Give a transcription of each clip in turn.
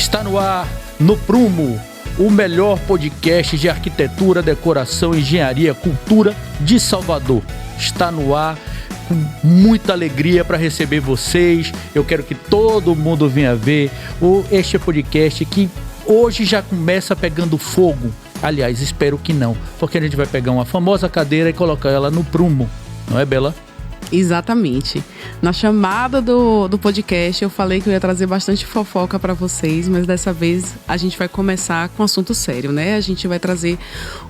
Está no ar, no Prumo, o melhor podcast de arquitetura, decoração, engenharia, cultura de Salvador. Está no ar com muita alegria para receber vocês. Eu quero que todo mundo venha ver este podcast que hoje já começa pegando fogo. Aliás, espero que não, porque a gente vai pegar uma famosa cadeira e colocar ela no prumo. Não é, Bela? Exatamente. Na chamada do podcast eu falei que eu ia trazer bastante fofoca para vocês, mas dessa vez a gente vai começar com um assunto sério, né? A gente vai trazer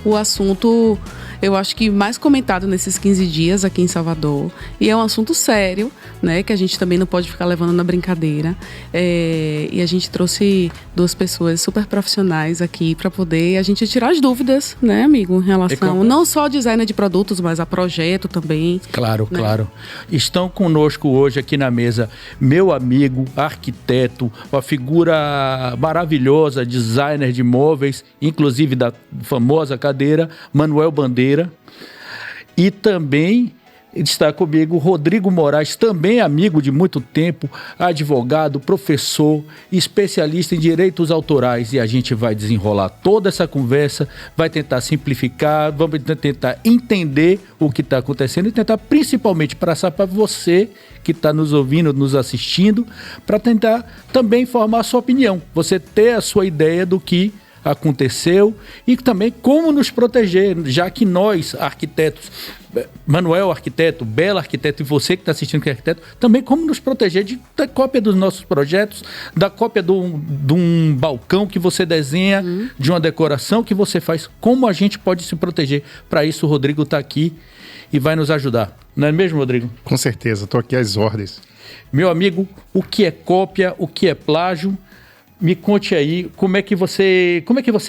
o assunto, eu acho que mais comentado nesses 15 dias aqui em Salvador. E é um assunto sério, né? Que a gente também não pode ficar levando na brincadeira. E a gente trouxe duas pessoas super profissionais aqui para poder a gente tirar as dúvidas, né, amigo? Em relação não só ao design de produtos, mas a projeto também. Claro, né? Claro. Estão conosco hoje aqui na mesa meu amigo, arquiteto, uma figura maravilhosa, designer de móveis, inclusive da famosa cadeira, Manuel Bandeira. E também está comigo Rodrigo Moraes, também amigo de muito tempo, advogado, professor, especialista em direitos autorais. E a gente vai desenrolar toda essa conversa, vai tentar simplificar, vamos tentar entender o que está acontecendo e tentar principalmente passar para você que está nos ouvindo, nos assistindo, para tentar também formar a sua opinião, você ter a sua ideia do que aconteceu e também como nos proteger, já que nós, arquitetos, Manuel arquiteto, Bela arquiteto e você que está assistindo que é arquiteto, também como nos proteger da cópia dos nossos projetos, da cópia de um balcão que você desenha, de uma decoração que você faz, como a gente pode se proteger. Para isso o Rodrigo está aqui e vai nos ajudar. Não é mesmo, Rodrigo? Com certeza, estou aqui às ordens. Meu amigo, o que é cópia, o que é plágio? Me conte aí, como é que você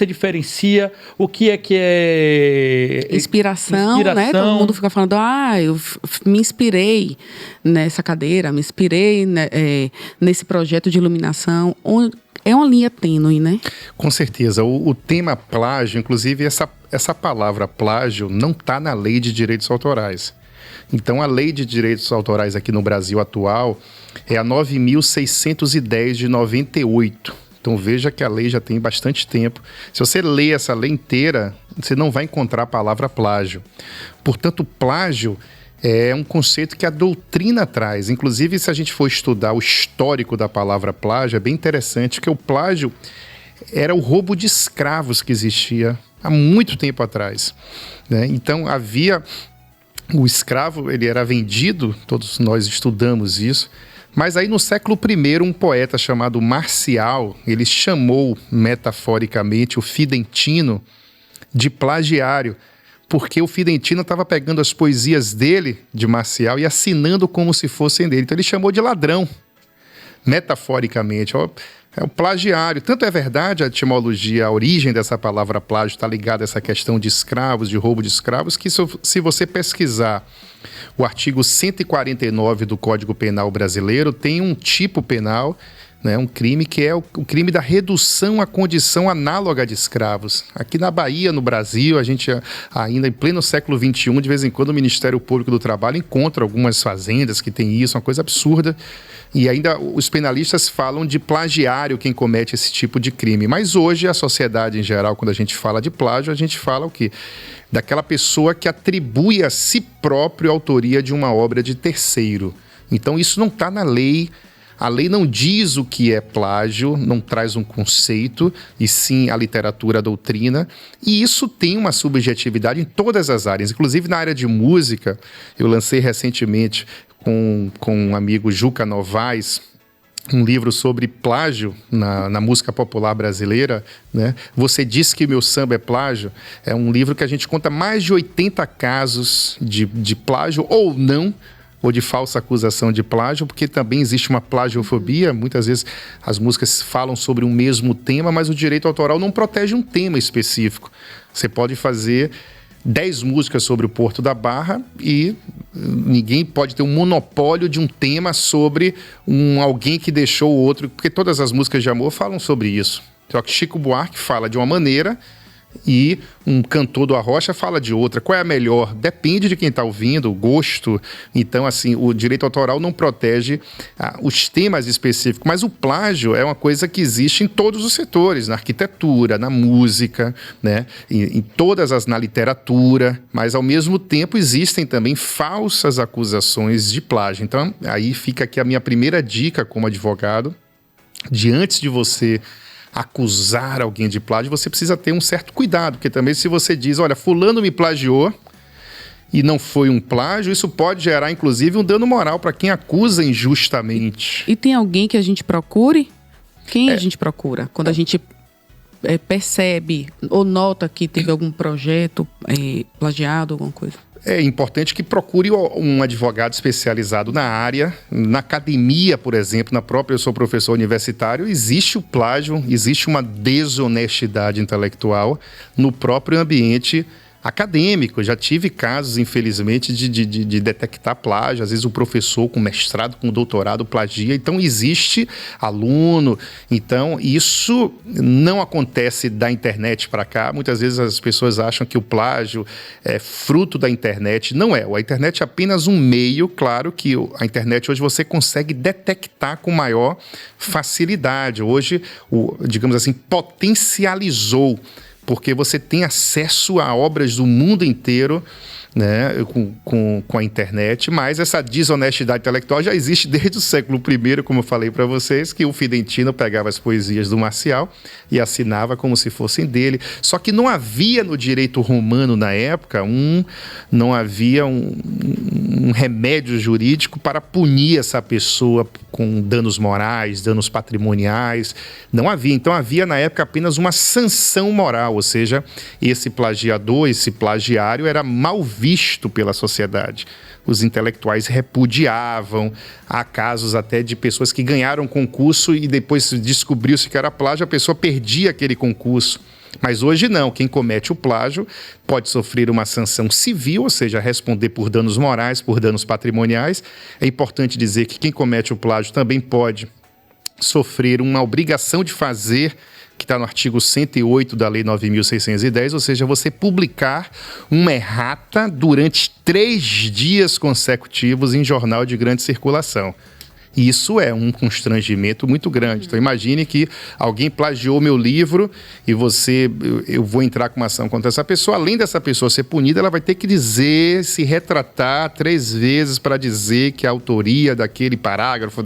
diferencia o que é inspiração, né? Todo mundo fica falando, eu me inspirei nessa cadeira, me inspirei nesse projeto de iluminação. É uma linha tênue, né? Com certeza. O tema plágio, inclusive essa palavra plágio não está na Lei de Direitos Autorais. Então, a Lei de Direitos Autorais aqui no Brasil atual é a 9.610 de 98. Então, veja que a lei já tem bastante tempo. Se você ler essa lei inteira, você não vai encontrar a palavra plágio. Portanto, plágio é um conceito que a doutrina traz. Inclusive, se a gente for estudar o histórico da palavra plágio, é bem interessante, porque o plágio era o roubo de escravos que existia há muito tempo atrás, né? Então, o escravo, ele era vendido, todos nós estudamos isso, mas aí no século I, um poeta chamado Marcial, ele chamou metaforicamente o Fidentino de plagiário, porque o Fidentino estava pegando as poesias dele, de Marcial, e assinando como se fossem dele. Então ele chamou de ladrão, metaforicamente. É o plagiário. Tanto é verdade a etimologia, a origem dessa palavra plágio está ligada a essa questão de escravos, de roubo de escravos, que se você pesquisar o artigo 149 do Código Penal brasileiro, tem um tipo penal, né, um crime que é o crime da redução à condição análoga de escravos. Aqui na Bahia, no Brasil, a gente ainda em pleno século XXI, de vez em quando o Ministério Público do Trabalho encontra algumas fazendas que tem isso, uma coisa absurda. E ainda os penalistas falam de plagiário quem comete esse tipo de crime. Mas hoje a sociedade em geral, quando a gente fala de plágio, a gente fala o quê? Daquela pessoa que atribui a si próprio a autoria de uma obra de terceiro. Então isso não está na lei. A lei não diz o que é plágio, não traz um conceito, e sim a literatura, a doutrina. E isso tem uma subjetividade em todas as áreas. Inclusive na área de música, eu lancei recentemente com um amigo Juca Novaes, um livro sobre plágio na música popular brasileira, né? Você Disse que Meu Samba é Plágio. É um livro que a gente conta mais de 80 casos de plágio ou não, ou de falsa acusação de plágio, porque também existe uma plagiofobia. Muitas vezes as músicas falam sobre um mesmo tema, mas o direito autoral não protege um tema específico. Você pode fazer 10 músicas sobre o Porto da Barra e ninguém pode ter um monopólio de um tema sobre alguém que deixou o outro, porque todas as músicas de amor falam sobre isso. Só que Chico Buarque fala de uma maneira e um cantor do Arrocha fala de outra. Qual é a melhor? Depende de quem está ouvindo, o gosto. Então, assim, o direito autoral não protege os temas específicos, mas o plágio é uma coisa que existe em todos os setores, na arquitetura, na música, né? Na literatura, mas ao mesmo tempo existem também falsas acusações de plágio. Então, aí fica aqui a minha primeira dica como advogado, de antes de você acusar alguém de plágio, você precisa ter um certo cuidado, porque também se você diz, olha, fulano me plagiou e não foi um plágio, isso pode gerar, inclusive, um dano moral para quem acusa injustamente. E tem alguém que a gente procure? Quem a gente procura? Quando a gente percebe ou nota que teve algum projeto plagiado, alguma coisa? É importante que procure um advogado especializado na área. Na academia, por exemplo, eu sou professor universitário, existe o plágio, existe uma desonestidade intelectual no próprio ambiente acadêmico. Já tive casos, infelizmente, de detectar plágio. Às vezes o professor com mestrado, com doutorado plagia. Então existe aluno. Então isso não acontece da internet para cá. Muitas vezes as pessoas acham que o plágio é fruto da internet. Não é. A internet é apenas um meio. Claro que a internet hoje você consegue detectar com maior facilidade. Hoje, digamos assim, potencializou, porque você tem acesso a obras do mundo inteiro, né, com a internet, mas essa desonestidade intelectual já existe desde o século I, como eu falei para vocês, que o Fidentino pegava as poesias do Marcial e assinava como se fossem dele. Só que não havia no direito romano na época não havia um remédio jurídico para punir essa pessoa com danos morais, danos patrimoniais. Não havia. Então havia na época apenas uma sanção moral, ou seja, esse plagiador, esse plagiário era mal visto pela sociedade. Os intelectuais repudiavam. Há casos até de pessoas que ganharam concurso e depois descobriu-se que era plágio, a pessoa perdia aquele concurso. Mas hoje não, quem comete o plágio pode sofrer uma sanção civil, ou seja, responder por danos morais, por danos patrimoniais. É importante dizer que quem comete o plágio também pode sofrer uma obrigação de fazer, que está no artigo 108 da Lei 9.610, ou seja, você publicar uma errata durante 3 dias consecutivos em jornal de grande circulação. Isso é um constrangimento muito grande. Então imagine que alguém plagiou meu livro e eu vou entrar com uma ação contra essa pessoa. Além dessa pessoa ser punida, ela vai ter que se retratar 3 vezes para dizer que a autoria daquele parágrafo,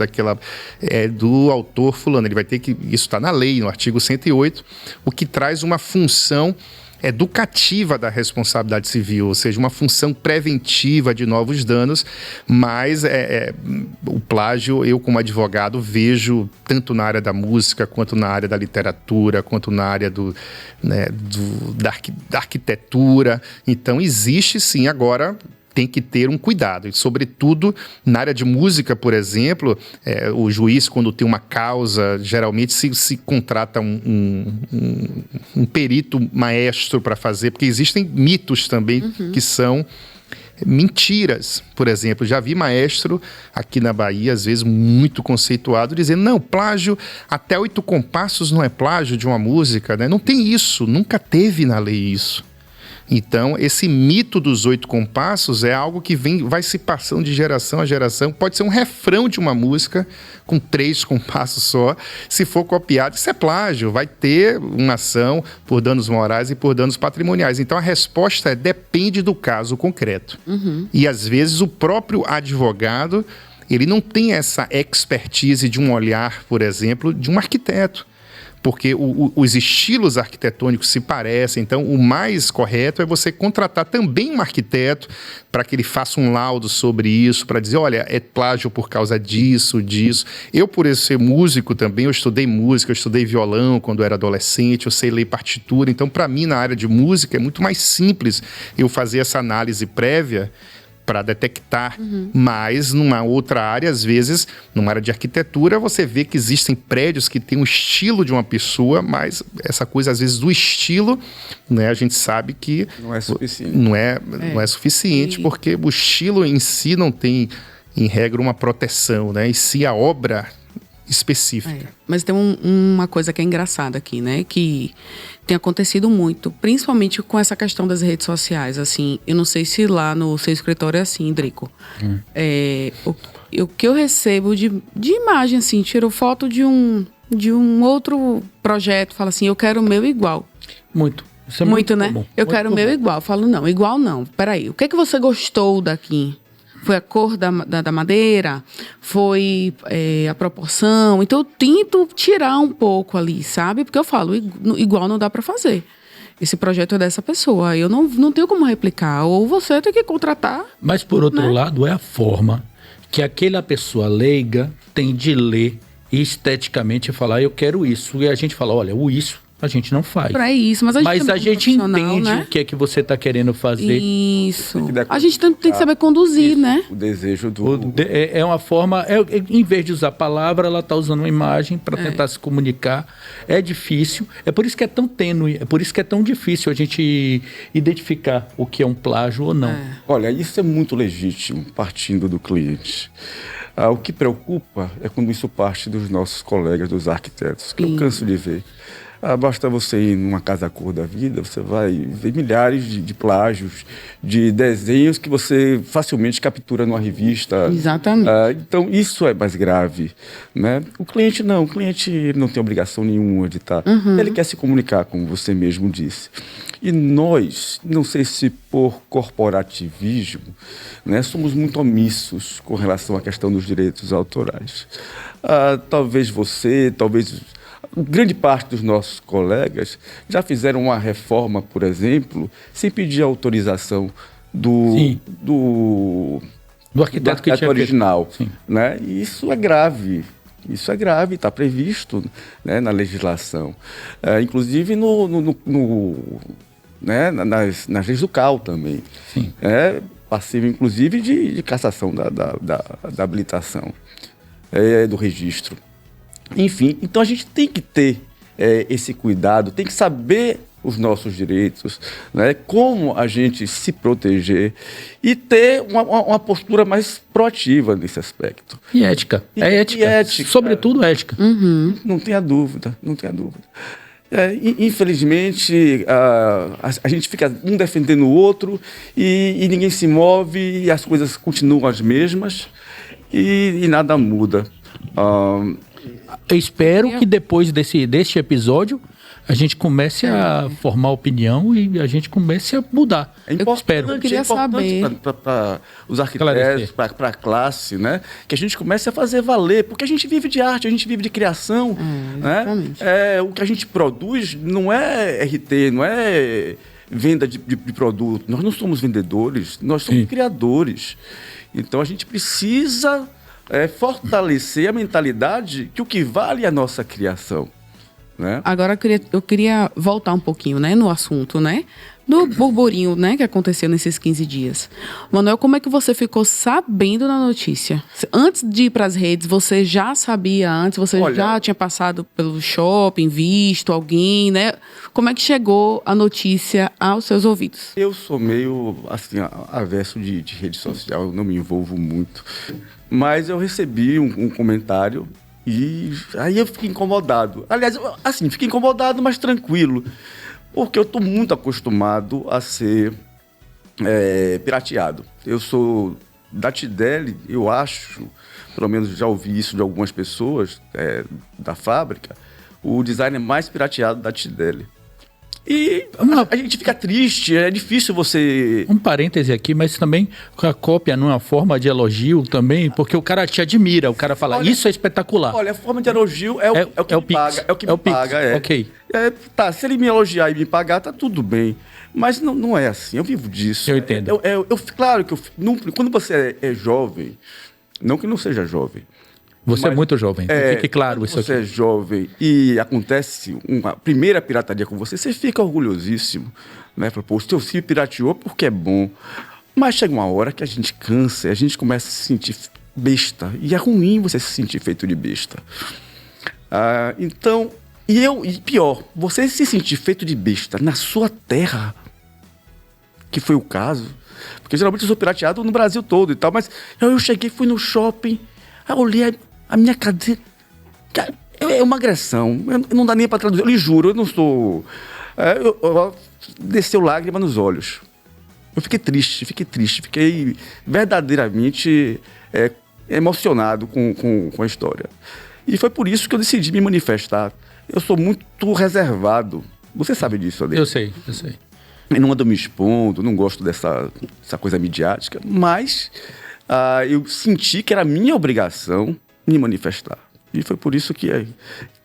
é do autor fulano. Isso está na lei, no artigo 108, o que traz uma função educativa da responsabilidade civil, ou seja, uma função preventiva de novos danos, mas o plágio, eu como advogado vejo tanto na área da música, quanto na área da literatura, quanto na área da arquitetura. Então existe sim, agora tem que ter um cuidado, e sobretudo na área de música, por exemplo, o juiz, quando tem uma causa, geralmente se contrata um perito maestro para fazer, porque existem mitos também que são mentiras. Por exemplo, já vi maestro aqui na Bahia, às vezes muito conceituado, dizendo, não, plágio até 8 compassos não é plágio de uma música, né? Não tem isso, nunca teve na lei isso. Então, esse mito dos 8 compassos é algo que vai se passando de geração a geração. Pode ser um refrão de uma música com 3 compassos só. Se for copiado, isso é plágio. Vai ter uma ação por danos morais e por danos patrimoniais. Então, a resposta depende do caso concreto. E, às vezes, o próprio advogado, ele não tem essa expertise de um olhar, por exemplo, de um arquiteto. Porque os estilos arquitetônicos se parecem. Então, o mais correto é você contratar também um arquiteto para que ele faça um laudo sobre isso, para dizer, olha, é plágio por causa disso. Eu, por ser músico também, eu estudei música, eu estudei violão quando eu era adolescente, eu sei ler partitura. Então, para mim, na área de música, é muito mais simples eu fazer essa análise prévia para detectar, mas numa outra área, às vezes, numa área de arquitetura, você vê que existem prédios que têm o estilo de uma pessoa, mas essa coisa, às vezes, do estilo, né, a gente sabe que não é suficiente. Não é suficiente, porque o estilo em si não tem, em regra, uma proteção, né? E se a obra específica. Mas tem uma coisa que é engraçada aqui, né? Que tem acontecido muito, principalmente com essa questão das redes sociais. Assim, eu não sei se lá no seu escritório é assim, Drico. O que eu recebo de imagem, assim, tiro foto de um outro projeto, fala assim, eu quero o meu igual. Muito. Isso é muito, né? comum. Eu quero o meu igual. Eu falo, não, igual não. Peraí, o que é que você gostou daqui? Foi a cor da madeira? Foi a proporção? Então, eu tento tirar um pouco ali, sabe? Porque eu falo, igual não dá para fazer. Esse projeto é dessa pessoa. Eu não tenho como replicar. Ou você tem que contratar. Mas, por outro lado, é a forma que aquela pessoa leiga tem de ler esteticamente e falar, eu quero isso. E a gente fala, olha, o isso a gente não faz. Pra isso, mas a gente entende, né? O que é que você está querendo fazer. Isso. A gente tem que saber conduzir, isso, né? O desejo do... É uma forma... em vez de usar palavra, ela está usando uma imagem para tentar se comunicar. É difícil. É por isso que é tão tênue. É por isso que é tão difícil a gente identificar o que é um plágio ou não. Olha, isso é muito legítimo, partindo do cliente. O que preocupa é quando isso parte dos nossos colegas, dos arquitetos, que eu canso de ver. Basta você ir numa casa cor da vida, você vai ver milhares de plágios, de desenhos que você facilmente captura numa revista. Exatamente. Então, isso é mais grave, né? O cliente não tem obrigação nenhuma de estar. Ele quer se comunicar, como você mesmo disse. E nós, não sei se por corporativismo, né, somos muito omissos com relação à questão dos direitos autorais. Talvez grande parte dos nossos colegas já fizeram uma reforma, por exemplo, sem pedir autorização do arquiteto que tinha original. Né? E isso é grave. Isso é grave, está previsto, né, na legislação. Inclusive nas leis do CAL também. Sim. É passível, inclusive, de cassação da habilitação, do registro. Enfim, então a gente tem que ter esse cuidado, tem que saber os nossos direitos, né? Como a gente se proteger e ter uma postura mais proativa nesse aspecto. E ética. Ética. Sobretudo ética. Não tenha dúvida, não tenha dúvida. Infelizmente, a gente fica um defendendo o outro e ninguém se move e as coisas continuam as mesmas e nada muda. Eu espero que depois deste episódio a gente comece a formar opinião e a gente comece a mudar. Eu espero. Eu queria saber para os arquitetos, para a classe, né? Que a gente comece a fazer valer, porque a gente vive de arte, a gente vive de criação. Né? O que a gente produz não é RT, não é venda de produto. Nós não somos vendedores, nós somos criadores. Então a gente precisa fortalecer a mentalidade que o que vale é a nossa criação. Né? Agora eu queria voltar um pouquinho, né, no assunto, né? Do burburinho, né, que aconteceu nesses 15 dias. Manuel, como é que você ficou sabendo da notícia? Antes de ir para as redes, você já sabia antes? Você já tinha passado pelo shopping, visto alguém, né? Como é que chegou a notícia aos seus ouvidos? Eu sou meio, assim, averso de rede social, eu não me envolvo muito. Mas eu recebi um comentário e aí eu fiquei incomodado. Aliás, assim, fiquei incomodado, mas tranquilo. Porque eu estou muito acostumado a ser pirateado. Eu sou da Tidele, eu acho, pelo menos já ouvi isso de algumas pessoas da fábrica, o design mais pirateado da Tidele. E a gente fica triste, é difícil você... Um parêntese aqui, mas também a cópia não é uma forma de elogio também, porque o cara te admira, o cara fala, isso é espetacular. Olha, a forma de elogio é o que me paga. É o que me paga, Ok. Se ele me elogiar e me pagar, tá tudo bem. Mas não é assim, eu vivo disso. Eu entendo. Claro que quando você é jovem, não que não seja jovem, você é muito jovem, fique claro isso aqui. Você é jovem e acontece uma primeira pirataria com você, você fica orgulhosíssimo, né? Pô, o seu filho pirateou porque é bom. Mas chega uma hora que a gente cansa, a gente começa a se sentir besta. E é ruim você se sentir feito de besta. Então, e pior, você se sentir feito de besta na sua terra, que foi o caso, porque geralmente eu sou pirateado no Brasil todo e tal, mas eu cheguei, fui no shopping, aí olhei a minha cadeira, Cara, é uma agressão. Não dá nem para traduzir. Eu lhe juro, eu não estou... Desceu lágrima nos olhos. Eu fiquei triste. Fiquei verdadeiramente emocionado com a história. E foi por isso que eu decidi me manifestar. Eu sou muito reservado. Você sabe disso, Ade? Eu sei. Eu não ando me expondo, não gosto dessa coisa midiática, mas eu senti que era minha obrigação me manifestar. E foi por isso que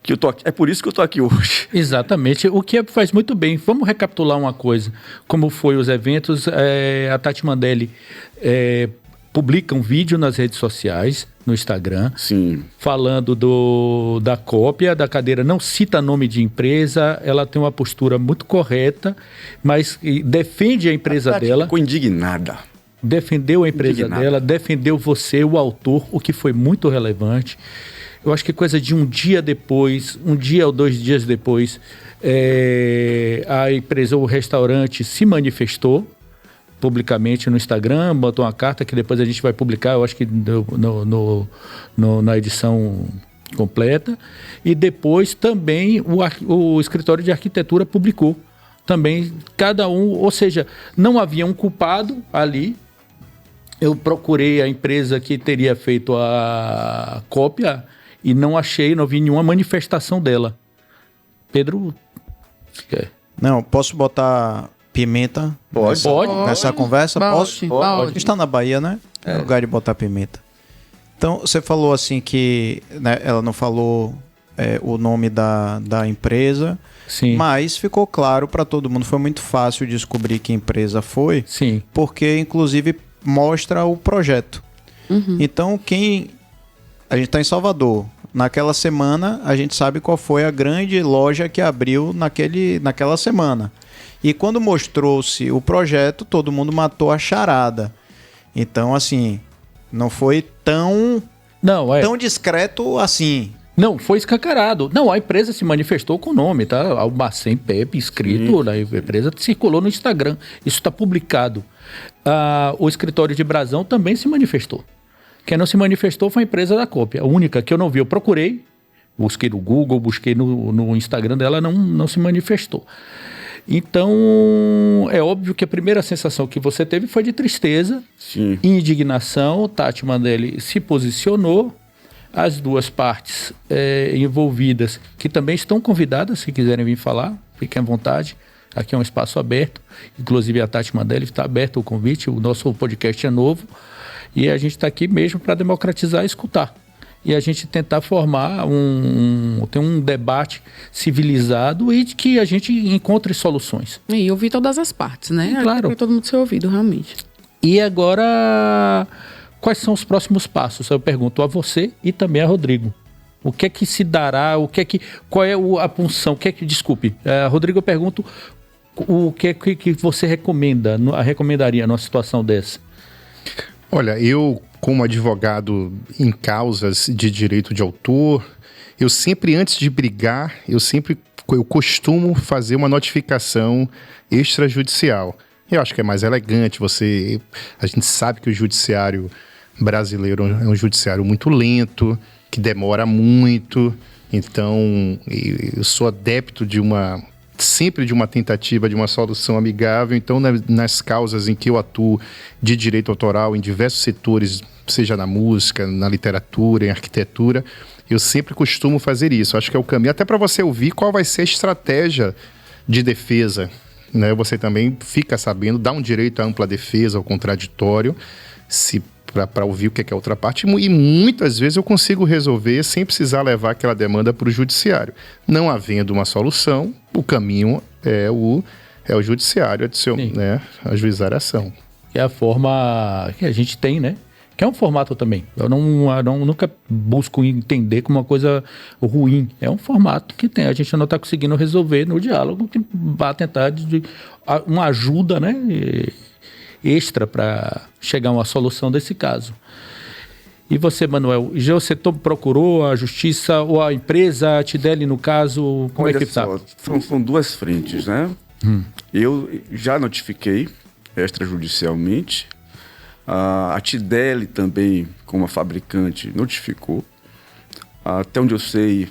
eu tô aqui. É por isso que eu tô aqui hoje. Exatamente. O que faz muito bem. Vamos recapitular uma coisa. Como foi os eventos, a Tati Mandelli publica um vídeo nas redes sociais, no Instagram, sim, falando da cópia da cadeira, não cita nome de empresa, ela tem uma postura muito correta, mas defende a empresa dela. Ficou indignada. Defendeu a empresa dela, defendeu você, o autor, o que foi muito relevante. Eu acho que coisa de um dia depois, 1 dia ou 2 dias depois, a empresa, o restaurante se manifestou publicamente no Instagram, botou uma carta que depois a gente vai publicar, eu acho que na edição completa. E depois também o escritório de arquitetura publicou. Também cada um, ou seja, não havia um culpado ali. Eu procurei a empresa que teria feito a cópia e não vi nenhuma manifestação dela. Pedro, quer? Não, posso botar pimenta? Pode. Nessa conversa? Pode. Está na Bahia, né? É lugar de botar pimenta. Então, você falou assim que, né, ela não falou o nome da empresa. Sim. Mas ficou claro para todo mundo. Foi muito fácil descobrir que empresa foi. Sim. Porque, inclusive, mostra o projeto. Uhum. Então, a gente está em Salvador. Naquela semana, a gente sabe qual foi a grande loja que abriu naquela semana. E quando mostrou-se o projeto, todo mundo matou a charada. Então, assim, não foi tão discreto assim. Não, foi escancarado. Não, a empresa se manifestou com o nome, tá? Albacem Pepe, escrito, a empresa circulou no Instagram. Isso está publicado. O escritório de Brasão também se manifestou. Quem não se manifestou foi a empresa da cópia. A única que eu não vi, eu procurei, busquei no Google, busquei no Instagram dela, não se manifestou. Então, é óbvio que a primeira sensação que você teve foi de tristeza, sim, indignação. Tati Mandelli se posicionou. As duas partes envolvidas, que também estão convidadas, se quiserem vir falar, fiquem à vontade. Aqui é um espaço aberto. Inclusive a Tati Mandelli está aberto o convite. O nosso podcast é novo. E a gente está aqui mesmo para democratizar e escutar. E a gente tentar formar ter um debate civilizado e de que a gente encontre soluções. E ouvir todas as partes, né? Claro. Para todo mundo ser ouvido, realmente. E agora, quais são os próximos passos? Eu pergunto a você e também a Rodrigo. O que é que se dará? Qual é a função? Desculpe, Rodrigo, eu pergunto o que é que você recomendaria numa situação dessa? Olha, eu, como advogado em causas de direito de autor, eu sempre, antes de brigar, eu costumo fazer uma notificação extrajudicial. Eu acho que é mais elegante, a gente sabe que o judiciário brasileiro é um judiciário muito lento, que demora muito, então eu sou adepto sempre de uma tentativa de uma solução amigável. Então, nas causas em que eu atuo de direito autoral em diversos setores, seja na música, na literatura, em arquitetura, eu sempre costumo fazer isso. Acho que é o caminho, até para você ouvir qual vai ser a estratégia de defesa, né? Você também fica sabendo, dá um direito à ampla defesa, ao contraditório, para ouvir o que é a outra parte, e muitas vezes eu consigo resolver sem precisar levar aquela demanda para o judiciário. Não havendo uma solução, o caminho é o judiciário, né, ajuizar a ação. Que é a forma que a gente tem, né? Que é um formato também. Eu nunca busco entender como uma coisa ruim. É um formato que a gente não está conseguindo resolver no diálogo, que vai tentar uma ajuda, né? Extra para chegar a uma solução desse caso. E você, Manuel, já você procurou a justiça ou a empresa, a Tideli, no caso, como é que está? São duas frentes, né? Eu já notifiquei extrajudicialmente, a Tideli também, como a fabricante, notificou. Até onde eu sei,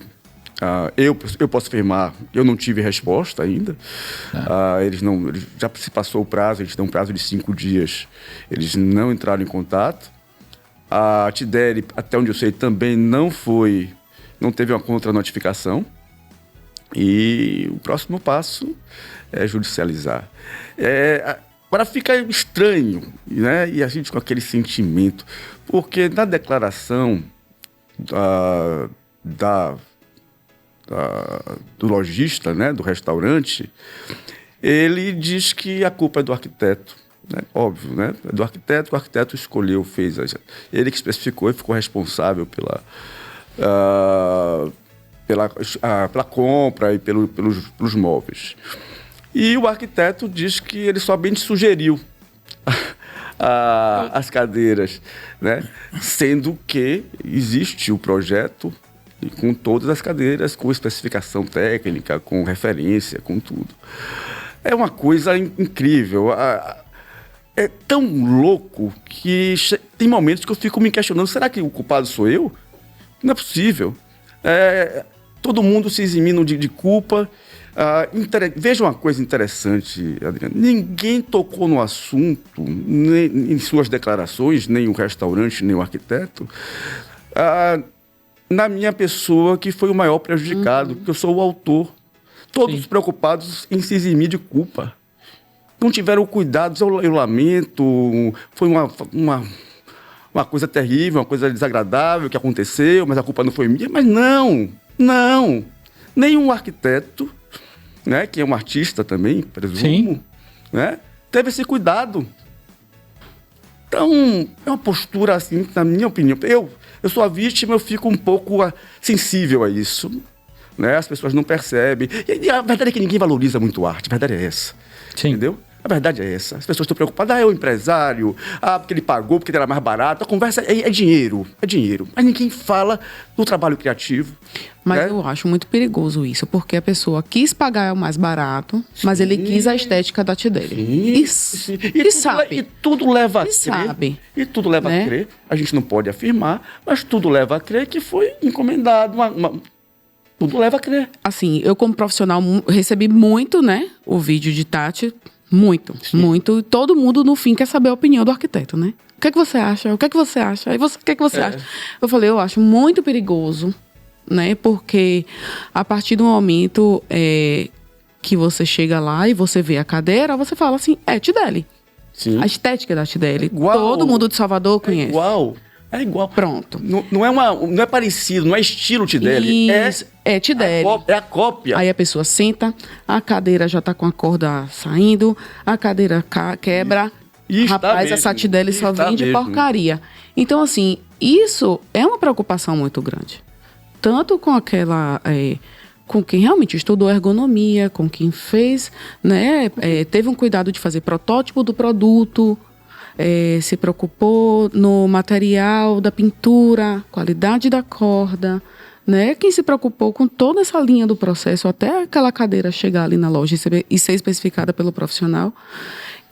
eu posso afirmar, eu não tive resposta ainda. Eles já se passou o prazo, eles dão um prazo de 5 dias. Eles não entraram em contato. A Tideli, até onde eu sei, também não teve uma contra-notificação. E o próximo passo é judicializar. Agora fica estranho, né? E a gente com aquele sentimento, porque na declaração do lojista, né, do restaurante, ele diz que a culpa é do arquiteto, né? Óbvio, né? É do arquiteto, o arquiteto escolheu, ele que especificou e ficou responsável pela compra e pelos móveis. E o arquiteto diz que ele somente sugeriu as cadeiras, né? Sendo que existe o projeto com todas as cadeiras, com especificação técnica, com referência, com tudo. É uma coisa incrível. É tão louco que tem momentos que eu fico me questionando, será que o culpado sou eu? Não é possível. Todo mundo se eximindo de culpa. Veja uma coisa interessante, Adriano. Ninguém tocou no assunto, nem em suas declarações, nem o restaurante, nem o arquiteto, na minha pessoa, que foi o maior prejudicado, porque eu sou o autor. Todos preocupados em se eximir de culpa. Não tiveram cuidados, eu lamento. Foi uma coisa terrível, uma coisa desagradável que aconteceu, mas a culpa não foi minha. Mas não. Nenhum arquiteto, né, que é um artista também, presumo, né, teve esse cuidado. Então, é uma postura assim, na minha opinião. Eu sou a vítima, eu fico um pouco sensível a isso, né? As pessoas não percebem. E a verdade é que ninguém valoriza muito a arte, a verdade é essa. Sim. Entendeu? A verdade é essa. As pessoas estão preocupadas. É o empresário, porque ele pagou, porque era mais barato. A conversa é dinheiro, Mas ninguém fala do trabalho criativo. Mas né? eu acho muito perigoso isso, porque a pessoa quis pagar o mais barato, mas ele quis a estética da Tideli. E sabe. E tudo leva a crer. Sabe. E tudo leva a crer. A gente não pode afirmar, mas tudo leva a crer que foi encomendado. Tudo leva a crer. Assim, eu como profissional recebi muito, né, o vídeo de Tati. Muito. E todo mundo, no fim, quer saber a opinião do arquiteto, né? O que é que você acha? O que é que você acha? E você, o que é que você acha? Eu falei, eu acho muito perigoso, né? Porque a partir do momento que você chega lá e você vê a cadeira, você fala assim, Tideli. Sim. A estética da Tideli. Todo mundo de Salvador conhece. É igual. Pronto. Não é parecido, não é estilo Tideli. É Tideli. É a cópia. Aí a pessoa senta, a cadeira já tá com a corda saindo, a cadeira quebra. Rapaz, essa Tideli só vende porcaria. Então, assim, isso é uma preocupação muito grande. Tanto com aquela... com quem realmente estudou ergonomia, com quem fez, né? Teve um cuidado de fazer protótipo do produto... se preocupou no material da pintura, qualidade da corda, né? Quem se preocupou com toda essa linha do processo até aquela cadeira chegar ali na loja e ser especificada pelo profissional.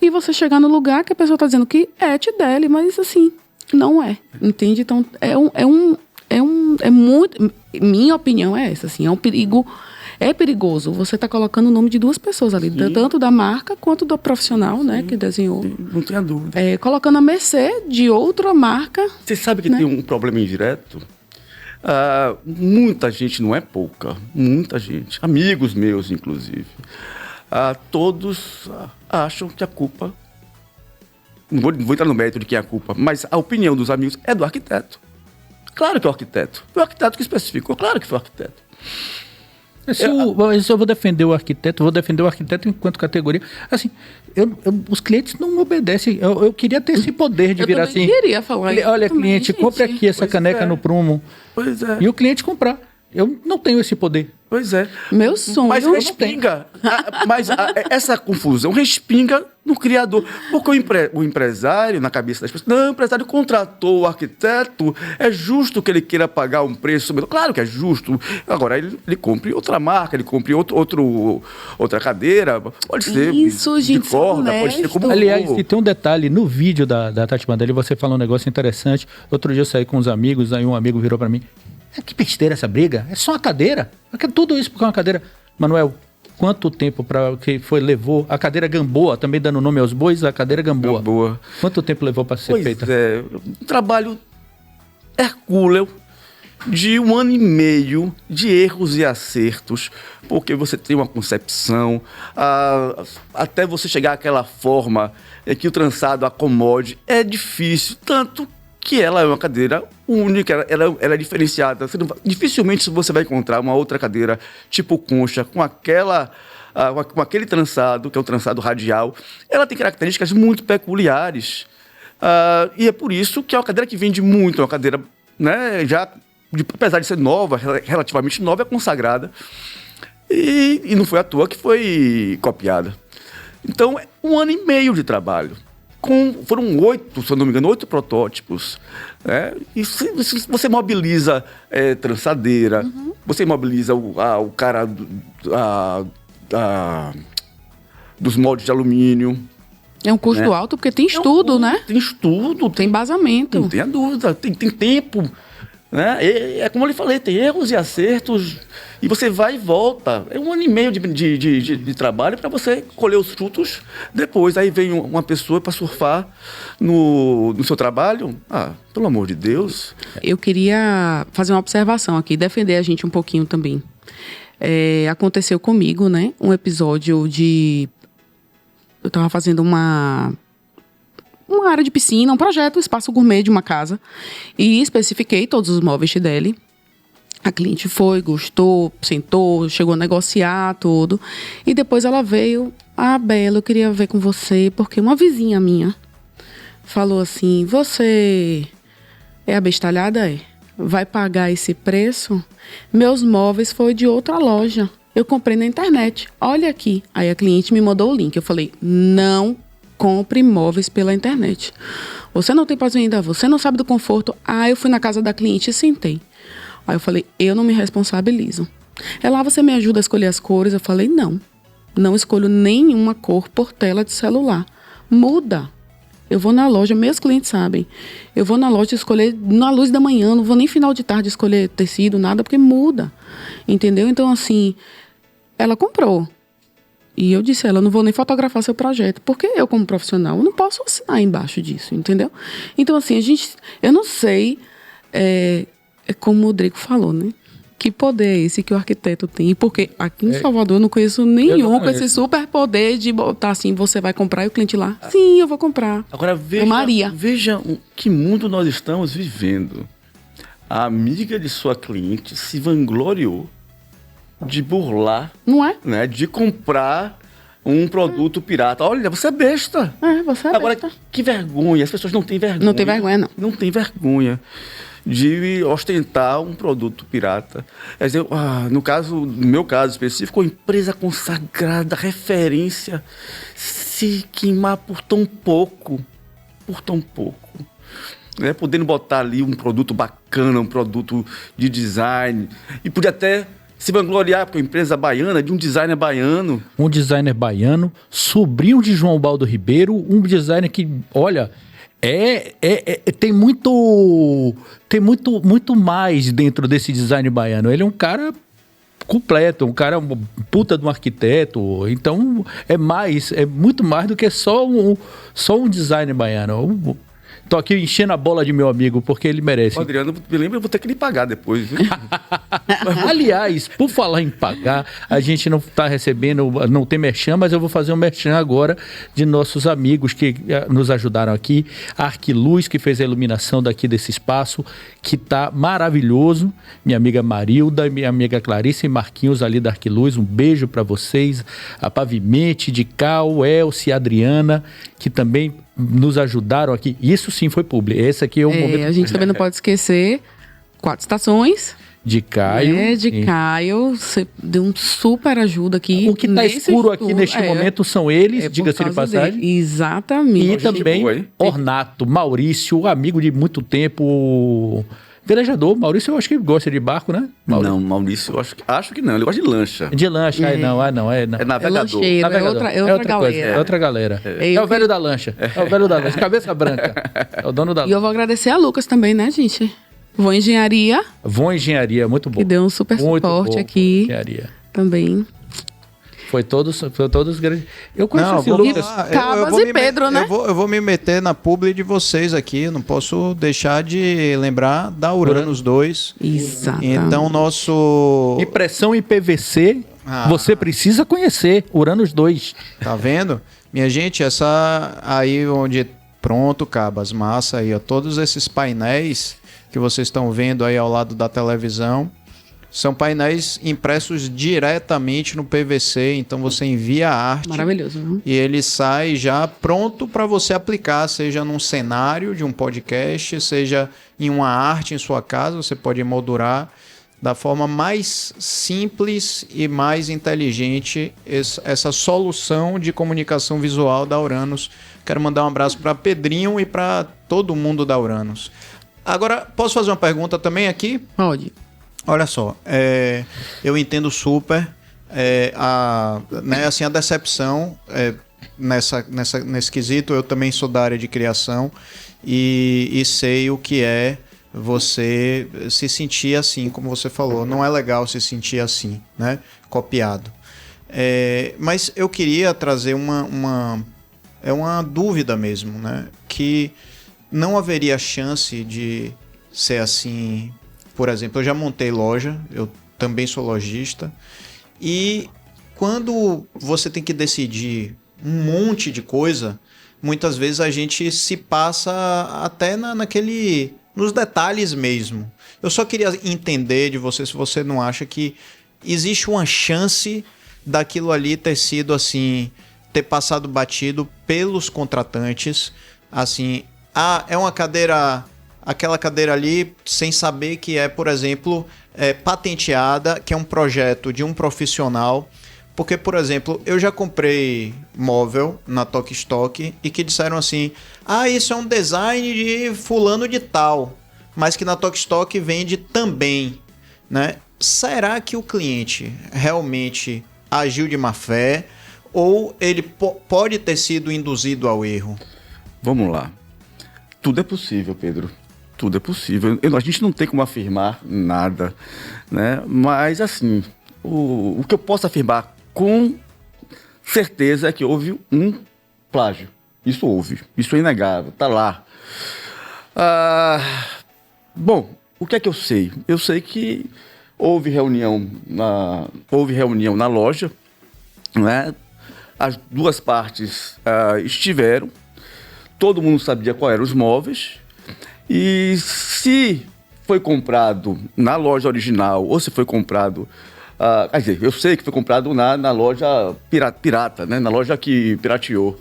E você chegar no lugar que a pessoa está dizendo que é Tideli, mas assim, não é. Entende? Então, é muito... Minha opinião é essa, assim, é um perigo... É perigoso. Você está colocando o nome de duas pessoas ali, tanto da marca quanto do profissional, né, que desenhou. Não tenha dúvida. Colocando a mercê de outra marca. Você sabe que tem um problema indireto? Muita gente, não é pouca, muita gente, amigos meus, inclusive, todos acham que a culpa... Não vou entrar no mérito de quem é a culpa, mas a opinião dos amigos é do arquiteto. Claro que é o arquiteto. Foi o arquiteto que especificou, claro que foi o arquiteto. Eu vou defender o arquiteto, enquanto categoria. Assim, os clientes não obedecem. Eu queria ter esse poder de virar assim. Eu queria falar isso. Olha, cliente, compre aqui essa caneca no Prumo. Pois é. E o cliente comprar. Eu não tenho esse poder. Pois é. Meu sonho. Mas respinga. Essa confusão respinga no criador. Porque o empresário, na cabeça das pessoas, não, o empresário contratou o arquiteto, é justo que ele queira pagar um preço. Claro que é justo. Agora, ele compre outra marca, ele compre outra cadeira. Pode ser isso, de corda, pode ser como... Aliás, e tem um detalhe, no vídeo da Tati Mandelli, você fala um negócio interessante. Outro dia eu saí com uns amigos, aí um amigo virou pra mim, Que besteira essa briga. É só uma cadeira. Tudo isso porque é uma cadeira. Manuel, quanto tempo levou a cadeira Gamboa, também dando nome aos bois, a cadeira Gamboa. Quanto tempo levou para ser feita? Um trabalho hercúleo de 1 ano e meio de erros e acertos, porque você tem uma concepção, até você chegar àquela forma que o trançado acomode, é difícil, tanto que ela é uma cadeira única, ela é diferenciada. Dificilmente você vai encontrar uma outra cadeira tipo concha, com aquele trançado, que é o trançado radial. Ela tem características muito peculiares. E é por isso que é uma cadeira que vende muito, é uma cadeira, né, apesar de ser nova, relativamente nova, é consagrada. E não foi à toa que foi copiada. Então, 1 ano e meio de trabalho. Foram 8, se eu não me engano, 8 protótipos. Né? E você mobiliza trançadeira, você mobiliza o cara dos moldes de alumínio. É um custo alto, porque tem estudo, né? Tem estudo. Tem embasamento. Não tenha dúvida, tem tempo. Né? É como eu lhe falei, tem erros e acertos, e você vai e volta. É 1 ano e meio de trabalho para você colher os frutos depois. Aí vem uma pessoa para surfar no seu trabalho. Pelo amor de Deus. Eu queria fazer uma observação aqui, defender a gente um pouquinho também. Aconteceu comigo, né? Um episódio eu estava fazendo uma área de piscina, um projeto, um espaço gourmet de uma casa. E especifiquei todos os móveis dele. A cliente foi, gostou, sentou, chegou a negociar tudo. E depois ela veio, Bela, eu queria ver com você, porque uma vizinha minha falou assim, você é abestalhada? Vai pagar esse preço? Meus móveis foi de outra loja. Eu comprei na internet. Olha aqui. Aí a cliente me mandou o link. Eu falei, não compre imóveis pela internet. Você não tem pós-venda, você não sabe do conforto. Eu fui na casa da cliente e sentei. Aí eu falei, eu não me responsabilizo. Você me ajuda a escolher as cores? Eu falei, não escolho nenhuma cor por tela de celular. Muda. Eu vou na loja, meus clientes sabem. Eu vou na loja escolher na luz da manhã, não vou nem final de tarde escolher tecido, nada, porque muda. Entendeu? Então, assim, ela comprou. E eu disse a ela, não vou nem fotografar seu projeto, porque eu, como profissional, não posso assinar embaixo disso, entendeu? Então, assim, eu não sei, como o Rodrigo falou, né? Que poder é esse que o arquiteto tem? Porque aqui em Salvador eu não conheço nenhum com esse super poder de botar assim, você vai comprar e o cliente lá, sim, eu vou comprar. Agora veja que mundo nós estamos vivendo. A amiga de sua cliente se vangloriou de burlar, não é? Né, de comprar um produto pirata. Olha, você é besta. Você é Agora, besta. Que vergonha. As pessoas não têm vergonha. Não tem vergonha, não. Não tem vergonha de ostentar um produto pirata. Quer dizer, no meu caso específico, uma empresa consagrada, referência, se queimar por tão pouco. Né? Podendo botar ali um produto bacana, um produto de design, e podia até se vangloriar com a empresa baiana, de um designer baiano. Um designer baiano, sobrinho de João Baldo Ribeiro, um designer que, olha, tem muito mais dentro desse design baiano. Ele é um cara completo, um puta de um arquiteto. Então, é muito mais do que só um designer baiano. Tô aqui enchendo a bola de meu amigo, porque ele merece. Adriano, me lembra, eu vou ter que lhe pagar depois, viu? Aliás, por falar em pagar, a gente não tá recebendo, não tem merchan, mas eu vou fazer um merchan agora de nossos amigos que nos ajudaram aqui. A Arquiluz, que fez a iluminação daqui desse espaço, que tá maravilhoso. Minha amiga Marilda, minha amiga Clarice e Marquinhos ali da Arquiluz, um beijo para vocês. A Pavimente, de Cal, Elce e Adriana, que também nos ajudaram aqui. Isso sim foi publi. Esse aqui é o momento. A gente também não pode esquecer 4 estações. De Caio. Caio. Você deu um super ajuda aqui. O que está escuro aqui neste momento são eles, diga-se de passagem. Exatamente. E também Ornato, Maurício, amigo de muito tempo. Velejador, Maurício, eu acho que gosta de barco, né? Não, Maurício, eu acho que não. Ele gosta de lancha. De lancha, não. É navegador. É outra galera. É outra galera. É o velho da lancha. É o velho da lancha. Cabeça branca. É o dono da lancha. E eu vou agradecer a Lucas também, né, gente? Von Engenharia. Von Engenharia, muito bom. Que deu um super suporte aqui. Engenharia. Também. Foi todos grandes. Eu conheço esse Lucas. Cabas e Pedro, né? Eu vou me meter na publi de vocês aqui. Eu não posso deixar de lembrar da Uranus 2. Exato. Então, nosso... Impressão em PVC, você precisa conhecer. Uranus 2. Tá vendo? Minha gente, essa aí onde... Pronto, Cabas, massa aí, ó. Todos esses painéis que vocês estão vendo aí ao lado da televisão são painéis impressos diretamente no PVC, então você envia a arte. Maravilhoso, viu? E ele sai já pronto para você aplicar, seja num cenário de um podcast, seja em uma arte em sua casa, você pode moldurar da forma mais simples e mais inteligente essa solução de comunicação visual da Uranus. Quero mandar um abraço para Pedrinho e para todo mundo da Uranus. Agora, posso fazer uma pergunta também aqui? Pode. Olha só, eu entendo super a decepção nesse quesito. Eu também sou da área de criação e sei o que é você se sentir assim, como você falou. Não é legal se sentir assim, né? Copiado. Mas eu queria trazer uma dúvida mesmo, né? Que não haveria chance de ser assim. Por exemplo, eu já montei loja, eu também sou lojista, e quando você tem que decidir um monte de coisa, muitas vezes a gente se passa até nos detalhes mesmo. Eu só queria entender de você se você não acha que existe uma chance daquilo ali ter sido assim, ter passado batido pelos contratantes, assim, é uma cadeira... Aquela cadeira ali, sem saber que é, por exemplo, patenteada, que é um projeto de um profissional. Porque, por exemplo, eu já comprei móvel na Tok Stock e que disseram assim, isso é um design de fulano de tal, mas que na Tok Stock vende também, né? Será que o cliente realmente agiu de má fé ou ele pode ter sido induzido ao erro? Vamos lá. Tudo é possível, Pedro. Tudo é possível. A gente não tem como afirmar nada, né? Mas, assim, o que eu posso afirmar com certeza é que houve um plágio. Isso houve. Isso é inegável. Tá lá. Bom, o que é que eu sei? Eu sei que houve reunião na loja, né? As duas partes estiveram. Todo mundo sabia quais eram os móveis. E se foi comprado na loja original ou se foi comprado... quer dizer, eu sei que foi comprado na loja pirata, né? Na loja que pirateou.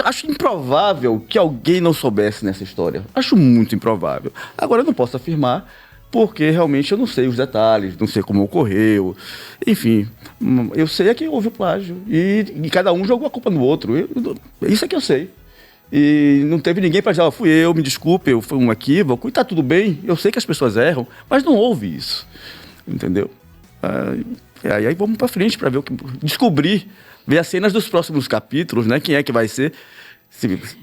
Acho improvável que alguém não soubesse nessa história. Acho muito improvável. Agora, eu não posso afirmar porque realmente eu não sei os detalhes, não sei como ocorreu. Enfim, eu sei que houve o plágio e cada um jogou a culpa no outro. Isso é que eu sei. E não teve ninguém para dizer, fui eu, me desculpe, foi um equívoco, e tá tudo bem, eu sei que as pessoas erram, mas não houve isso, entendeu? Aí vamos para frente para ver descobrir, ver as cenas dos próximos capítulos, né? Quem é que vai ser,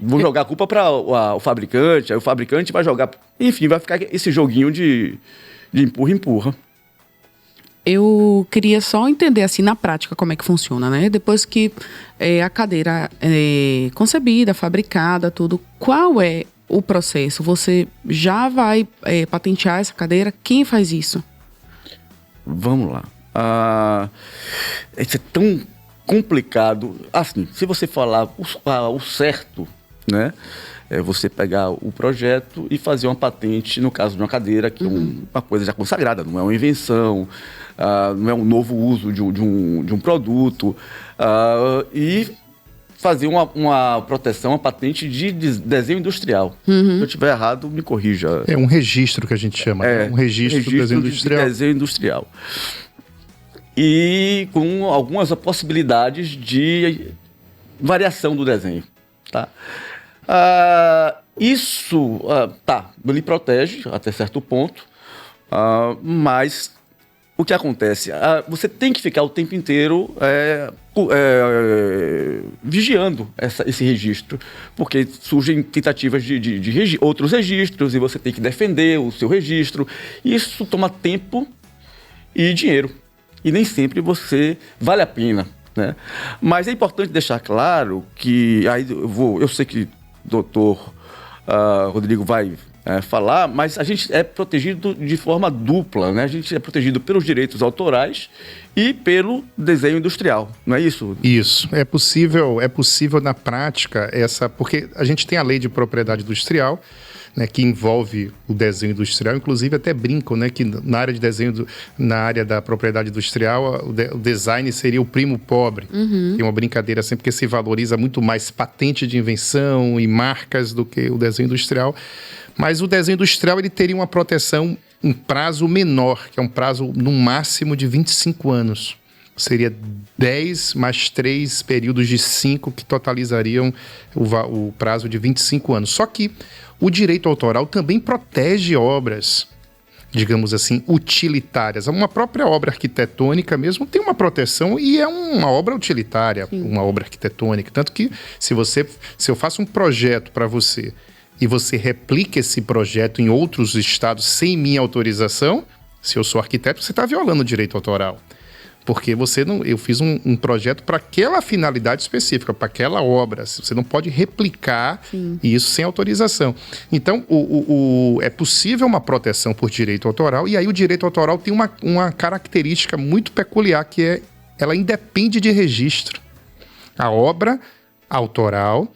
vão jogar a culpa para o fabricante, aí o fabricante vai jogar, enfim, vai ficar esse joguinho de empurra-empurra. Eu queria só entender, assim, na prática, como é que funciona, né? Depois que a cadeira é concebida, fabricada, tudo, qual é o processo? Você já vai patentear essa cadeira? Quem faz isso? Vamos lá. Isso é tão complicado. Assim, se você falar o certo, né? É você pegar o projeto e fazer uma patente, no caso de uma cadeira, que é uma coisa já consagrada, não é uma invenção, não é um novo uso de um produto, e fazer uma proteção, uma patente de desenho industrial. Se eu estiver errado, me corrija. É um registro que a gente chama, um registro do desenho industrial. De desenho industrial. E com algumas possibilidades de variação do desenho, tá? Isso lhe protege até certo ponto, mas o que acontece? Você tem que ficar o tempo inteiro vigiando esse registro, porque surgem tentativas de outros registros e você tem que defender o seu registro. Isso toma tempo e dinheiro. E nem sempre vale a pena, né? Mas é importante deixar claro que... eu sei que o doutor Rodrigo vai falar, mas a gente é protegido de forma dupla, né? A gente é protegido pelos direitos autorais e pelo desenho industrial, não é isso? Isso. É possível na prática porque a gente tem a lei de propriedade industrial, né, que envolve o desenho industrial, inclusive até brincam, né, que na área de desenho, na área da propriedade industrial, o design seria o primo pobre. Tem uma brincadeira assim, porque se valoriza muito mais patente de invenção e marcas do que o desenho industrial. Mas o desenho industrial ele teria uma proteção em prazo menor, que é um prazo no máximo de 25 anos. Seria 10 mais 3 períodos de 5 que totalizariam o prazo de 25 anos. Só que o direito autoral também protege obras, digamos assim, utilitárias. Uma própria obra arquitetônica mesmo tem uma proteção e é uma obra utilitária, uma obra arquitetônica. Tanto que se eu faço um projeto para você e você replica esse projeto em outros estados sem minha autorização, se eu sou arquiteto, você está violando o direito autoral. Porque eu fiz um projeto para aquela finalidade específica, para aquela obra. Você não pode replicar isso sem autorização. Então, é possível uma proteção por direito autoral, e aí o direito autoral tem uma característica muito peculiar, que ela independe de registro. A obra autoral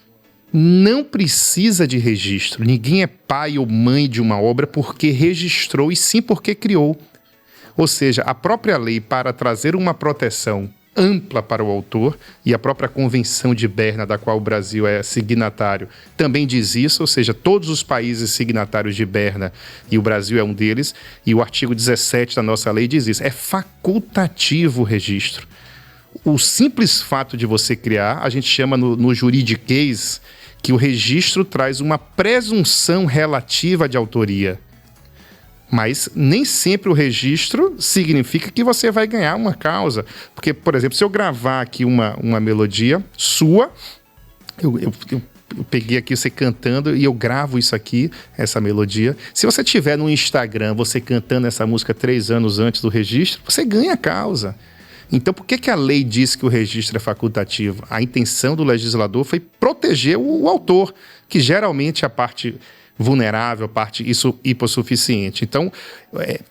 não precisa de registro. Ninguém é pai ou mãe de uma obra porque registrou, e sim porque criou. Ou seja, a própria lei, para trazer uma proteção ampla para o autor, e a própria Convenção de Berna, da qual o Brasil é signatário, também diz isso, ou seja, todos os países signatários de Berna, e o Brasil é um deles, e o artigo 17 da nossa lei diz isso, é facultativo o registro. O simples fato de você criar, a gente chama no juridiquês, que o registro traz uma presunção relativa de autoria. Mas nem sempre o registro significa que você vai ganhar uma causa. Porque, por exemplo, se eu gravar aqui uma melodia sua, eu peguei aqui você cantando e eu gravo isso aqui, essa melodia. Se você tiver no Instagram, você cantando essa música 3 anos antes do registro, você ganha a causa. Então, por que a lei diz que o registro é facultativo? A intenção do legislador foi proteger o autor, que geralmente é a parte vulnerável, a parte hipossuficiente. Então,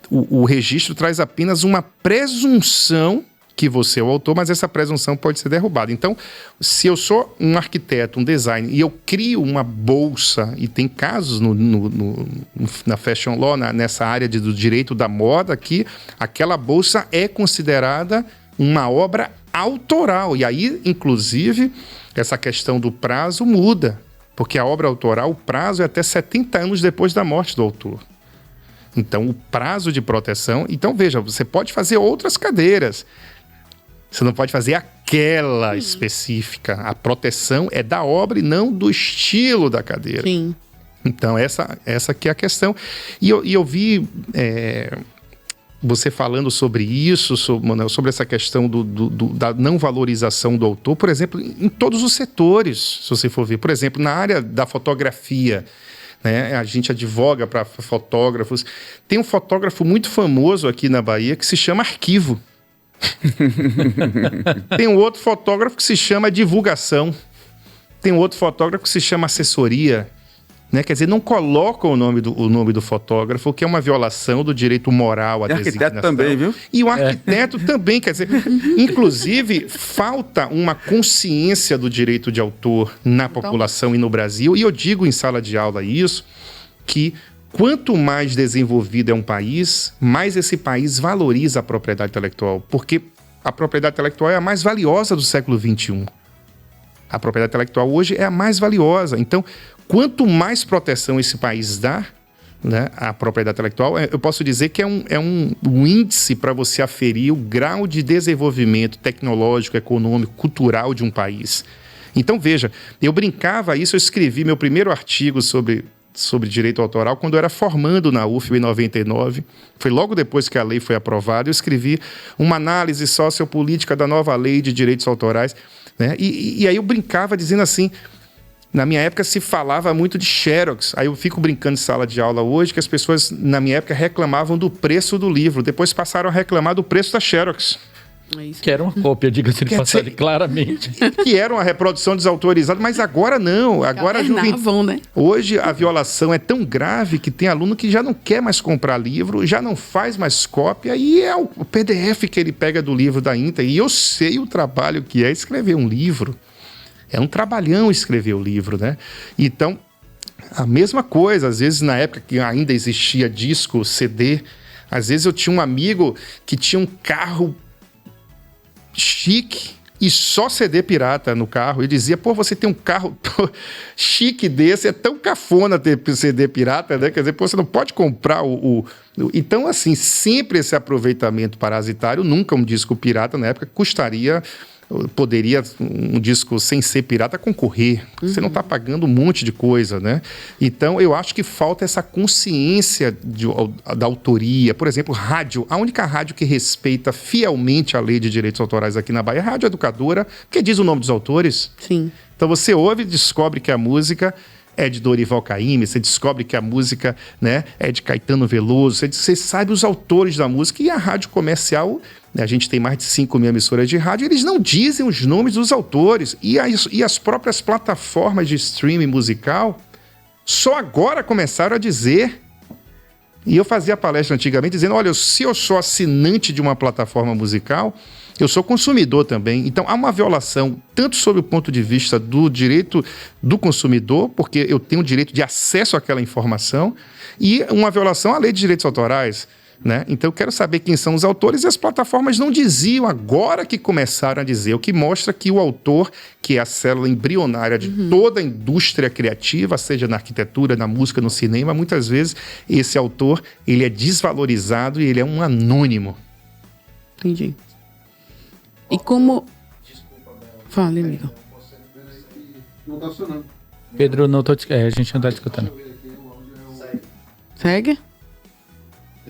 o registro traz apenas uma presunção que você é o autor, mas essa presunção pode ser derrubada. Então, se eu sou um arquiteto, um designer, e eu crio uma bolsa, e tem casos na fashion law, nessa área do direito da moda, que aquela bolsa é considerada uma obra autoral. E aí, inclusive, essa questão do prazo muda, porque a obra autoral, o prazo é até 70 anos depois da morte do autor. Então, o prazo de proteção... Então, veja, você pode fazer outras cadeiras, você não pode fazer aquela específica. A proteção é da obra e não do estilo da cadeira. Sim. Então, essa que é a questão. E eu vi você falando sobre isso, Manuel, sobre essa questão da não valorização do autor, por exemplo, em todos os setores, se você for ver. Por exemplo, na área da fotografia, né, a gente advoga para fotógrafos. Tem um fotógrafo muito famoso aqui na Bahia que se chama Arquivo. Tem um outro fotógrafo que se chama divulgação. Tem um outro fotógrafo que se chama assessoria, né? Quer dizer, não colocam o nome do fotógrafo, que é uma violação do direito moral à designação. Arquiteto também, viu? E o arquiteto também, quer dizer, inclusive falta uma consciência do direito de autor na população e no Brasil. E eu digo em sala de aula isso, que quanto mais desenvolvido é um país, mais esse país valoriza a propriedade intelectual, porque a propriedade intelectual é a mais valiosa do século XXI. A propriedade intelectual hoje é a mais valiosa. Então, quanto mais proteção esse país dá, né, à propriedade intelectual, eu posso dizer que é um índice para você aferir o grau de desenvolvimento tecnológico, econômico, cultural de um país. Então, veja, eu brincava isso, eu escrevi meu primeiro artigo sobre sobre direito autoral quando eu era formando na UFBA em 99. Foi logo depois que a lei foi aprovada. Eu escrevi uma análise sociopolítica da nova lei de direitos autorais, né? E aí eu brincava dizendo assim, na minha época se falava muito de Xerox. Aí eu fico brincando em sala de aula hoje que as pessoas, na minha época, reclamavam do preço do livro. Depois passaram a reclamar do preço da Xerox. Que era uma cópia, diga-se de passagem, claramente. Que era uma reprodução desautorizada, mas agora não. Agora né? Hoje a violação é tão grave que tem aluno que já não quer mais comprar livro, já não faz mais cópia, e é o PDF que ele pega do livro da Inter. E eu sei o trabalho que é escrever um livro. É um trabalhão escrever o livro, né? Então, a mesma coisa, às vezes na época que ainda existia disco, CD, às vezes eu tinha um amigo que tinha um carro chique e só CD pirata no carro. Eu dizia, pô, você tem um carro chique desse, é tão cafona ter CD pirata, né? Quer dizer, pô, você não pode comprar Então, assim, sempre esse aproveitamento parasitário, nunca um disco pirata na época poderia um disco sem ser pirata concorrer. Você não está pagando um monte de coisa, né? Então, eu acho que falta essa consciência da autoria. Por exemplo, rádio. A única rádio que respeita fielmente a lei de direitos autorais aqui na Bahia é a Rádio Educadora, porque diz o nome dos autores. Sim. Então, você ouve e descobre que a música é de Dorival Caymmi, você descobre que a música, né, é de Caetano Veloso, você sabe os autores da música. E a rádio comercial, né, a gente tem mais de 5 mil emissoras de rádio, eles não dizem os nomes dos autores. E as próprias plataformas de streaming musical só agora começaram a dizer. E eu fazia palestra antigamente dizendo, olha, se eu sou assinante de uma plataforma musical, eu sou consumidor também. Então, há uma violação, tanto sob o ponto de vista do direito do consumidor, porque eu tenho o direito de acesso àquela informação, e uma violação à lei de direitos autorais, né? Então, eu quero saber quem são os autores, e as plataformas não diziam, agora que começaram a dizer, o que mostra que o autor, que é a célula embrionária de toda a indústria criativa, seja na arquitetura, na música, no cinema, muitas vezes esse autor, ele é desvalorizado e ele é um anônimo. Entendi. E como... Fale, amigo. Não tá funcionando. Pedro, não tô a gente não tá discutindo. Segue?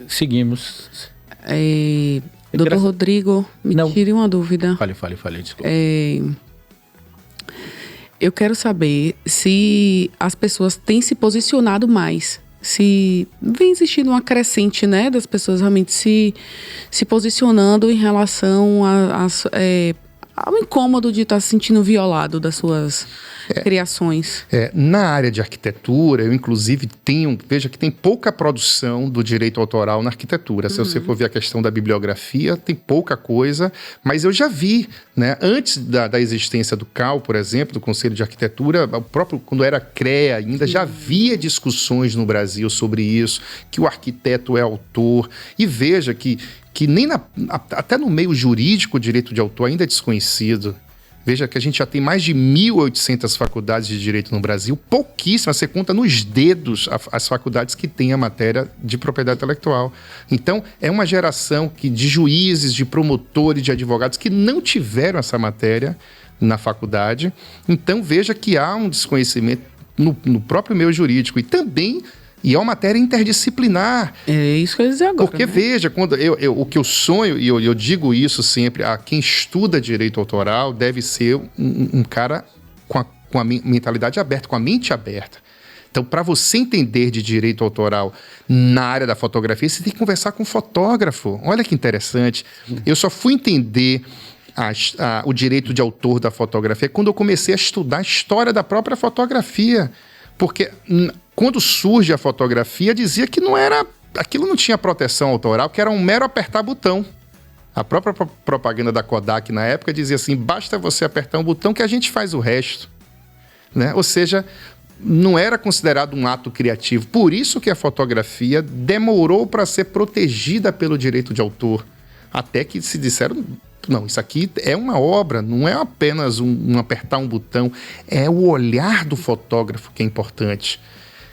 Seguimos. Doutor Rodrigo, me tire uma dúvida. Fale, desculpa. Eu quero saber se as pessoas têm se posicionado mais. Se vem existindo uma crescente, né, das pessoas realmente se posicionando em relação ao incômodo de estar se sentindo violado das suas criações. Na área de arquitetura, eu inclusive veja que tem pouca produção do direito autoral na arquitetura. Se você for ver a questão da bibliografia, tem pouca coisa, mas eu já vi, né, antes da existência do CAU, por exemplo, do Conselho de Arquitetura, o próprio, quando era CREA ainda, já havia discussões no Brasil sobre isso, que o arquiteto é autor, e veja que nem até no meio jurídico o direito de autor ainda é desconhecido. Veja que a gente já tem mais de 1.800 faculdades de direito no Brasil, pouquíssimas, você conta nos dedos as faculdades que têm a matéria de propriedade intelectual. Então, é uma geração de juízes, de promotores, de advogados que não tiveram essa matéria na faculdade. Então, veja que há um desconhecimento no próprio meio jurídico. E é uma matéria interdisciplinar. É isso que eu ia dizer agora. Porque, veja, quando o que eu sonho, e eu digo isso sempre, a quem estuda direito autoral deve ser um cara com a mentalidade aberta, com a mente aberta. Então, para você entender de direito autoral na área da fotografia, você tem que conversar com um fotógrafo. Olha que interessante. Eu só fui entender o direito de autor da fotografia quando eu comecei a estudar a história da própria fotografia. Porque quando surge a fotografia, dizia que aquilo não tinha proteção autoral, que era um mero apertar botão. A própria propaganda da Kodak na época dizia assim, basta você apertar um botão que a gente faz o resto. Né? Ou seja, não era considerado um ato criativo. Por isso que a fotografia demorou para ser protegida pelo direito de autor. Até que se disseram... Não, isso aqui é uma obra, não é apenas um apertar um botão, é o olhar do fotógrafo que é importante.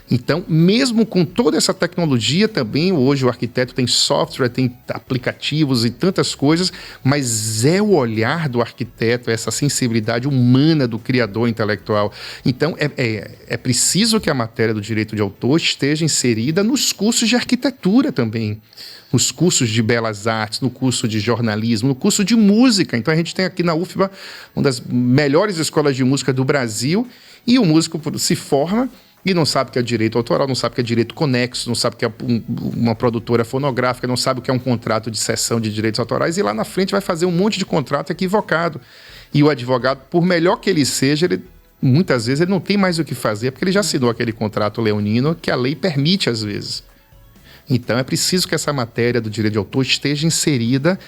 Então, mesmo com toda essa tecnologia também, hoje o arquiteto tem software, tem aplicativos e tantas coisas, mas é o olhar do arquiteto, essa sensibilidade humana do criador intelectual. Então, é preciso que a matéria do direito de autor esteja inserida nos cursos de arquitetura também, nos cursos de belas artes, no curso de jornalismo, no curso de música. Então, a gente tem aqui na UFBA uma das melhores escolas de música do Brasil, e o músico se forma e não sabe o que é direito autoral, não sabe o que é direito conexo, não sabe o que é uma produtora fonográfica, não sabe o que é um contrato de cessão de direitos autorais, e lá na frente vai fazer um monte de contrato equivocado. E o advogado, por melhor que ele seja, muitas vezes ele não tem mais o que fazer, porque ele já assinou aquele contrato leonino que a lei permite às vezes. Então é preciso que essa matéria do direito de autor esteja inserida,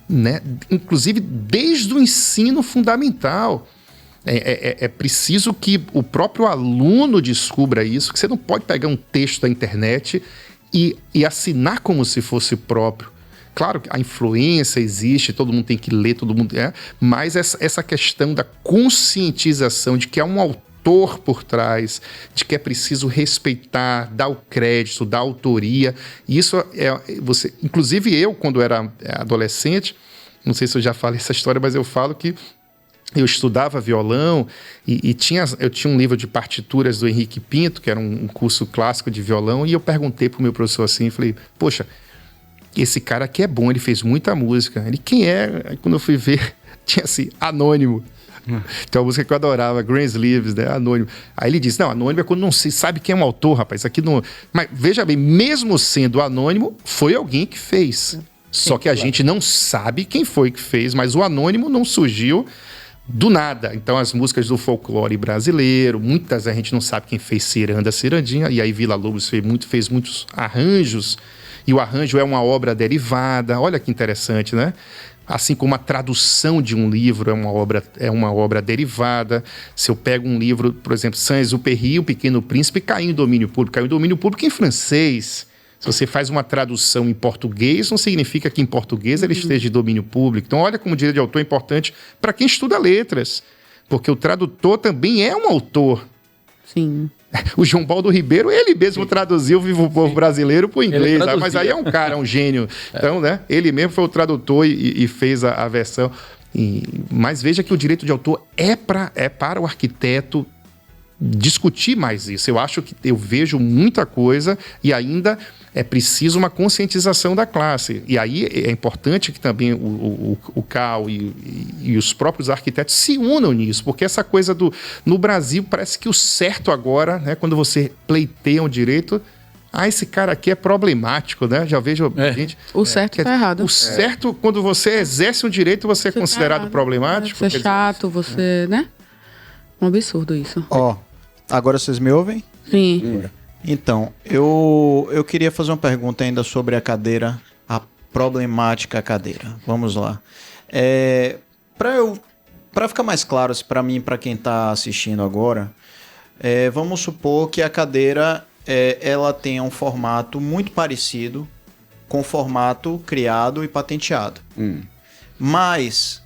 né, inclusive desde o ensino fundamental. É preciso que o próprio aluno descubra isso, que você não pode pegar um texto da internet e assinar como se fosse próprio. Claro que a influência existe, todo mundo tem que ler, todo mundo mas essa questão da conscientização de que há um autor por trás, de que é preciso respeitar, dar o crédito, dar a autoria. Isso inclusive eu, quando era adolescente, não sei se eu já falei essa história, mas eu falo que eu estudava violão e eu tinha um livro de partituras do Henrique Pinto, que era um curso clássico de violão, e eu perguntei pro meu professor assim, falei, poxa, esse cara aqui é bom, ele fez muita música. Ele, quem é? Aí quando eu fui ver, tinha assim, Anônimo. Tem uma música que eu adorava, Green Sleeves, né? Anônimo. Aí ele disse, não, anônimo é quando não se sabe quem é um autor, rapaz. Isso aqui não... Mas veja bem, mesmo sendo anônimo, foi alguém que fez. Só que a gente não sabe quem foi que fez, mas o anônimo não surgiu do nada. Então as músicas do folclore brasileiro, muitas a gente não sabe quem fez Ciranda, Cirandinha, e aí Vila Lobos fez muitos arranjos, e o arranjo é uma obra derivada. Olha que interessante, né? Assim como a tradução de um livro é uma obra derivada. Se eu pego um livro, por exemplo, Saint-Exupéry, O Pequeno Príncipe, caiu em domínio público em francês. Se você faz uma tradução em português, não significa que em português ele esteja de domínio público. Então, olha como o direito de autor é importante para quem estuda letras, porque o tradutor também é um autor. Sim. O João Baldo Ribeiro, ele mesmo traduziu o Vivo Povo Brasileiro para o inglês, mas aí é um cara, um gênio. Então, né, ele mesmo foi o tradutor e fez a versão. Mas veja que o direito de autor é para o arquiteto discutir mais isso. Eu vejo muita coisa e ainda é preciso uma conscientização da classe. E aí é importante que também o CAU e os próprios arquitetos se unam nisso, porque essa coisa no Brasil parece que o certo agora, né, quando você pleiteia um direito, esse cara aqui é problemático, né? Já vejo gente... O certo está errado. O certo, quando você exerce um direito, você é considerado problemático. Você é chato, você... né? Um absurdo isso. Agora vocês me ouvem? Sim. Então, eu queria fazer uma pergunta ainda sobre a cadeira, a problemática cadeira. Vamos lá. Para ficar mais claro para mim e para quem está assistindo agora, vamos supor que a cadeira ela tenha um formato muito parecido com o formato criado e patenteado. Mas,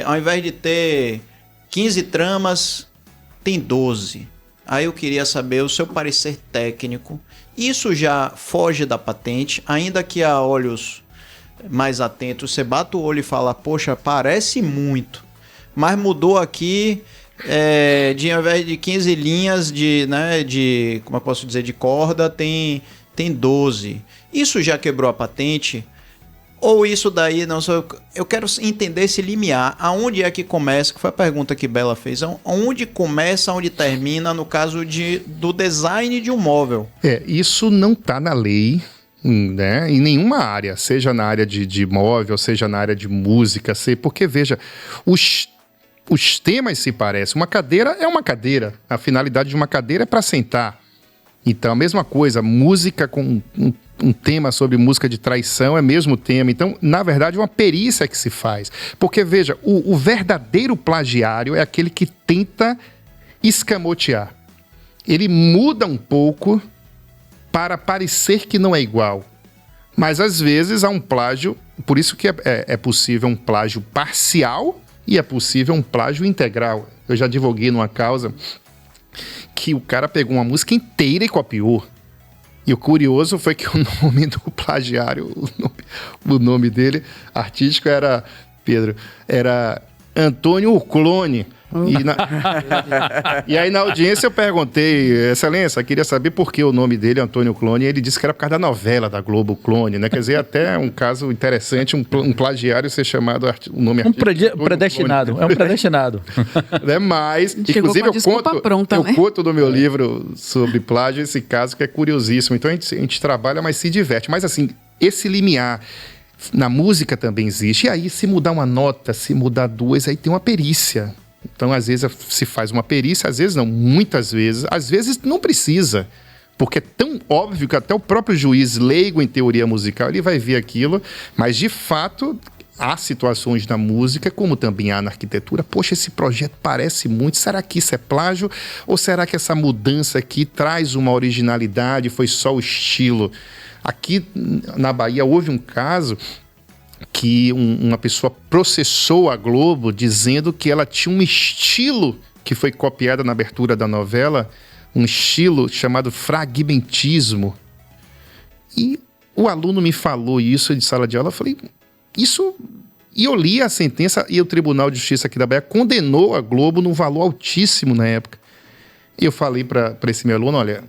ao invés de ter 15 tramas, tem 12. Aí eu queria saber o seu parecer técnico. Isso já foge da patente, ainda que a olhos mais atentos, você bate o olho e fala, poxa, parece muito, mas mudou aqui, ao invés de 15 linhas de como eu posso dizer, de corda, tem 12. Isso já quebrou a patente? Ou isso daí, não sei, eu quero entender esse limiar, aonde é que começa, que foi a pergunta que Bela fez, aonde começa, aonde termina, no caso do design de um móvel. Isso não está na lei, né, em nenhuma área, seja na área de móvel, seja na área de música, porque veja, os temas se parecem, uma cadeira é uma cadeira, a finalidade de uma cadeira é para sentar. Então, a mesma coisa, música com um tema sobre música de traição é o mesmo tema. Então, na verdade, é uma perícia que se faz. Porque, veja, o verdadeiro plagiário é aquele que tenta escamotear. Ele muda um pouco para parecer que não é igual. Mas, às vezes, há um plágio, por isso que é possível um plágio parcial e é possível um plágio integral. Eu já advoguei numa causa que o cara pegou uma música inteira e copiou. E o curioso foi que o nome do plagiário, o nome dele, artístico, era, Pedro, era Antônio Clone. E aí na audiência eu perguntei, Excelência, queria saber por que o nome dele é Antônio Clone, e ele disse que era por causa da novela da Globo, Clone, né? Quer dizer, até um caso interessante, um plagiário ser chamado o nome artístico. Predestinado, é um predestinado. Né? Mas, inclusive eu conto no meu livro sobre plágio esse caso que é curiosíssimo. Então a gente trabalha, mas se diverte. Mas assim, esse limiar na música também existe. E aí, se mudar uma nota, se mudar duas, aí tem uma perícia. Então, às vezes, se faz uma perícia, às vezes não, muitas vezes. Às vezes não precisa, porque é tão óbvio que até o próprio juiz leigo em teoria musical, ele vai ver aquilo, mas, de fato, há situações na música, como também há na arquitetura. Poxa, esse projeto parece muito, será que isso é plágio? Ou será que essa mudança aqui traz uma originalidade, foi só o estilo? Aqui na Bahia houve um caso que uma pessoa processou a Globo dizendo que ela tinha um estilo que foi copiado na abertura da novela, um estilo chamado fragmentismo. E o aluno me falou isso de sala de aula, eu falei, isso... E eu li a sentença e o Tribunal de Justiça aqui da Bahia condenou a Globo num valor altíssimo na época. E eu falei para esse meu aluno, olha...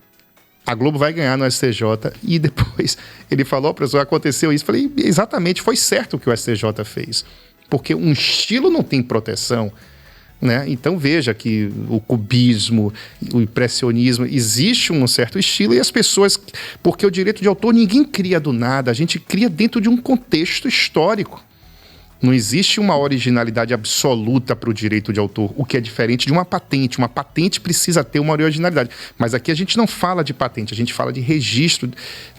A Globo vai ganhar no STJ. E depois ele falou, professor, aconteceu isso. Falei, exatamente, foi certo o que o STJ fez. Porque um estilo não tem proteção, né? Então veja que o cubismo, o impressionismo, existe um certo estilo e as pessoas... Porque o direito de autor ninguém cria do nada, a gente cria dentro de um contexto histórico. Não existe uma originalidade absoluta para o direito de autor, o que é diferente de uma patente. Uma patente precisa ter uma originalidade. Mas aqui a gente não fala de patente, a gente fala de registro,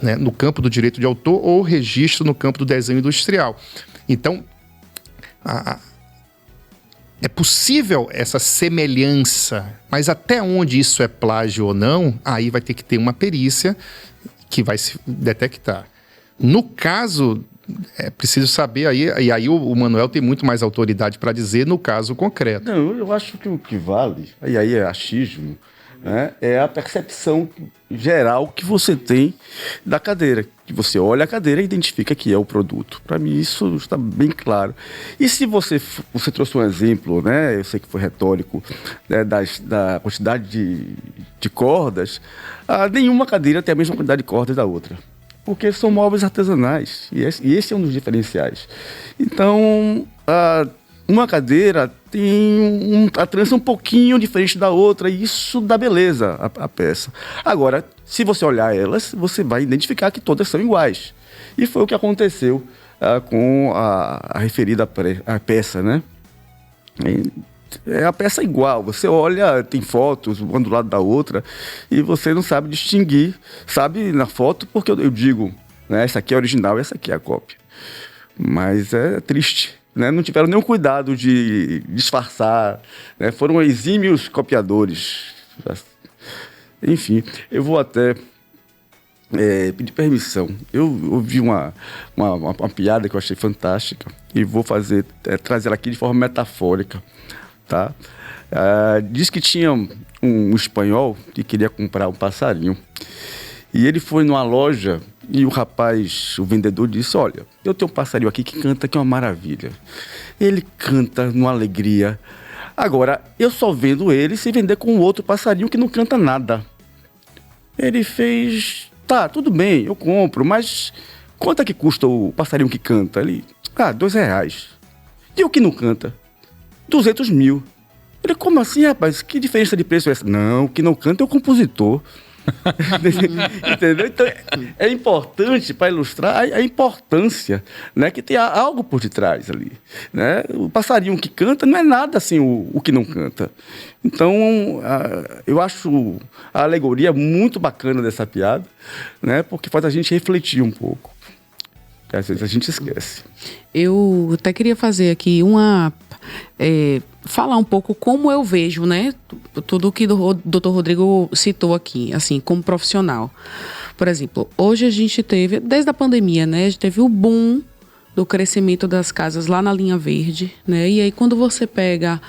né, no campo do direito de autor ou registro no campo do desenho industrial. Então, é possível essa semelhança, mas até onde isso é plágio ou não, aí vai ter que ter uma perícia que vai se detectar. No caso... É preciso saber aí, e aí o Manuel tem muito mais autoridade para dizer no caso concreto. Não, eu acho que o que vale, e aí é achismo, né, é a percepção geral que você tem da cadeira. Que você olha a cadeira e identifica que é o produto. Para mim isso está bem claro. E se você trouxe um exemplo, né, eu sei que foi retórico, né, da quantidade de cordas, nenhuma cadeira tem a mesma quantidade de cordas da outra. Porque são móveis artesanais, e esse é um dos diferenciais. Então, uma cadeira tem a trança um pouquinho diferente da outra, e isso dá beleza à peça. Agora, se você olhar elas, você vai identificar que todas são iguais. E foi o que aconteceu com a referida a peça, né? É a peça igual, você olha, tem fotos, uma do lado da outra, e você não sabe distinguir, sabe na foto, porque eu digo, né, essa aqui é a original e essa aqui é a cópia. Mas é triste, né? Não tiveram nenhum cuidado de disfarçar, né? Foram exímios copiadores. Enfim, eu vou até pedir permissão. Eu ouvi uma piada que eu achei fantástica e vou trazer ela aqui de forma metafórica. Tá? Diz que tinha um espanhol que queria comprar um passarinho. E ele foi numa loja e o vendedor disse, olha, eu tenho um passarinho aqui que canta, que é uma maravilha. Ele canta numa alegria. Agora, eu só vendo ele se vender com outro passarinho que não canta nada. Ele fez, tá, tudo bem, eu compro, mas quanto é que custa o passarinho que canta? Ele, R$2. E o que não canta? 200 mil. Ele, como assim, rapaz? Que diferença de preço é essa? Não, o que não canta é o compositor. Entendeu? Então, é importante para ilustrar a importância, né, que tem algo por detrás ali. Né? O passarinho que canta não é nada assim o que não canta. Então, eu acho a alegoria muito bacana dessa piada, né, porque faz a gente refletir um pouco. Às vezes a gente esquece. Eu até queria fazer aqui falar um pouco como eu vejo, né? Tudo que o Dr. Rodrigo citou aqui, assim, como profissional. Por exemplo, hoje a gente teve, desde a pandemia, né? A gente teve o boom do crescimento das casas lá na linha verde, né? E aí quando você pega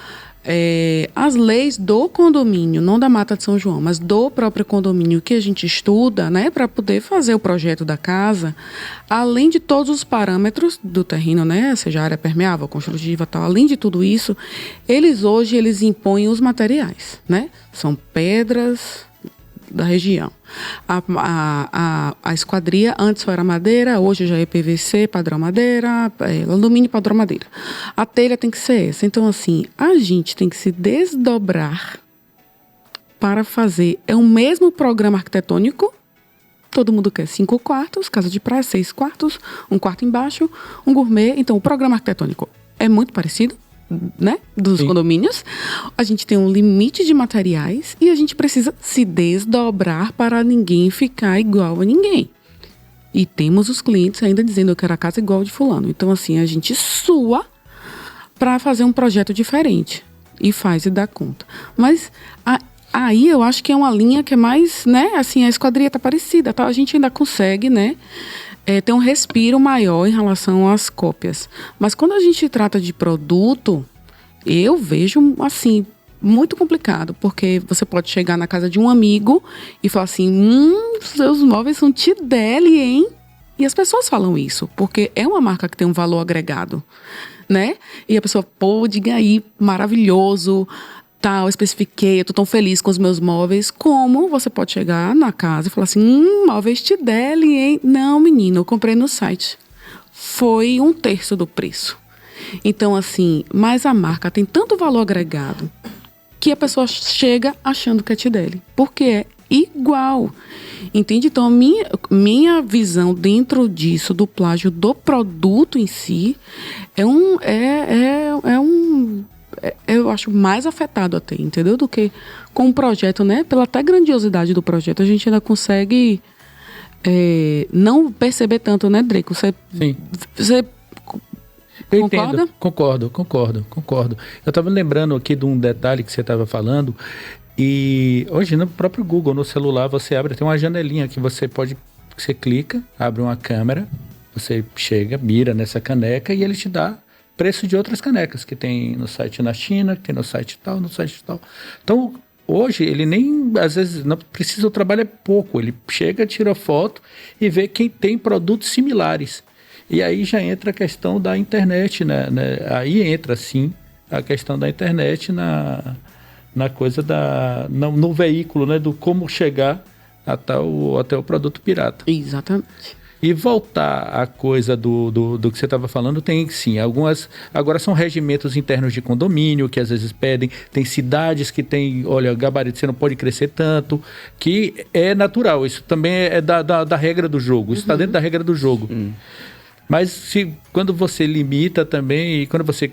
as leis do condomínio, não da Mata de São João, mas do próprio condomínio que a gente estuda, né, para poder fazer o projeto da casa, além de todos os parâmetros do terreno, né, seja área permeável, construtiva, tal, além de tudo isso, hoje eles impõem os materiais, né? São pedras da região. A esquadria antes era madeira, hoje já é PVC, padrão madeira, alumínio, padrão madeira. A telha tem que ser essa. Então, assim, a gente tem que se desdobrar para fazer. É o mesmo programa arquitetônico. Todo mundo quer 5 quartos, casa de praia, 6 quartos, 1 quarto embaixo, um gourmet. Então, o programa arquitetônico é muito parecido, né, dos Sim. condomínios. A gente tem um limite de materiais e a gente precisa se desdobrar para ninguém ficar igual a ninguém. E temos os clientes ainda dizendo: eu quero a casa igual de fulano. Então, assim, a gente sua para fazer um projeto diferente e faz e dá conta. Mas aí eu acho que é uma linha que é mais, né, assim, a esquadria tá parecida, tá? A gente ainda consegue, né, ter um respiro maior em relação às cópias. Mas quando a gente trata de produto, eu vejo, assim, muito complicado, porque você pode chegar na casa de um amigo e falar assim: seus móveis são Tidele, hein? E as pessoas falam isso, porque é uma marca que tem um valor agregado, né? E a pessoa, pô, diga aí, maravilhoso, tal, especifiquei, eu tô tão feliz com os meus móveis. Como você pode chegar na casa e falar assim: móveis Tidele, hein? Não, menino, eu comprei no site. Foi 1/3 do preço. Então, assim, mas a marca tem tanto valor agregado que a pessoa chega achando que é Tidele, porque é igual. Entende? Então, minha visão dentro disso, do plágio do produto em si, eu acho mais afetado até, entendeu? Do que com o projeto, né? Pela até grandiosidade do projeto, a gente ainda consegue não perceber tanto, né, Draco? Você Eu concorda? entendo. Concordo. Eu estava lembrando aqui de um detalhe que você estava falando. E hoje no próprio Google, no celular, você abre, tem uma janelinha que você clica, abre uma câmera, você chega, mira nessa caneca e ele te dá preço de outras canecas que tem no site na China, que tem no site tal, no site tal. Então, hoje, ele nem, às vezes, não precisa, o trabalho é pouco. Ele chega, tira foto e vê quem tem produtos similares. E aí já entra a questão da internet, né? Aí entra, sim, a questão da internet na coisa no veículo, né? Do como chegar até o produto pirata. Exatamente. E voltar à coisa do que você estava falando, tem sim, algumas, agora são regimentos internos de condomínio, que às vezes pedem, tem cidades que tem, olha, gabarito, você não pode crescer tanto, que é natural, isso também é da regra do jogo, isso está dentro da regra do jogo. Mas quando você limita também, e quando você,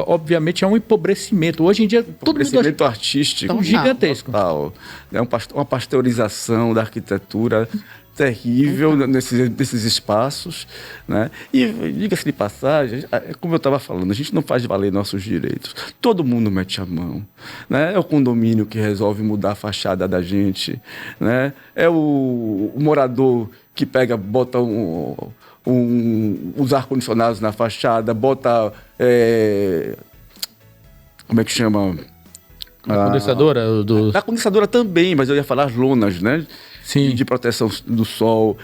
obviamente, é um empobrecimento. Hoje em dia, todo mundo empobrecimento artístico. Tão gigantesco. Total. É uma pasteurização da arquitetura terrível nesses espaços, né? E diga-se de passagem, como eu estava falando, a gente não faz valer nossos direitos. Todo mundo mete a mão, né? É o condomínio que resolve mudar a fachada da gente, né? É o morador que bota os ar-condicionados na fachada, bota como é que chama? A condensadora? A condensadora também, mas eu ia falar as lonas, né? Sim. De proteção do sol.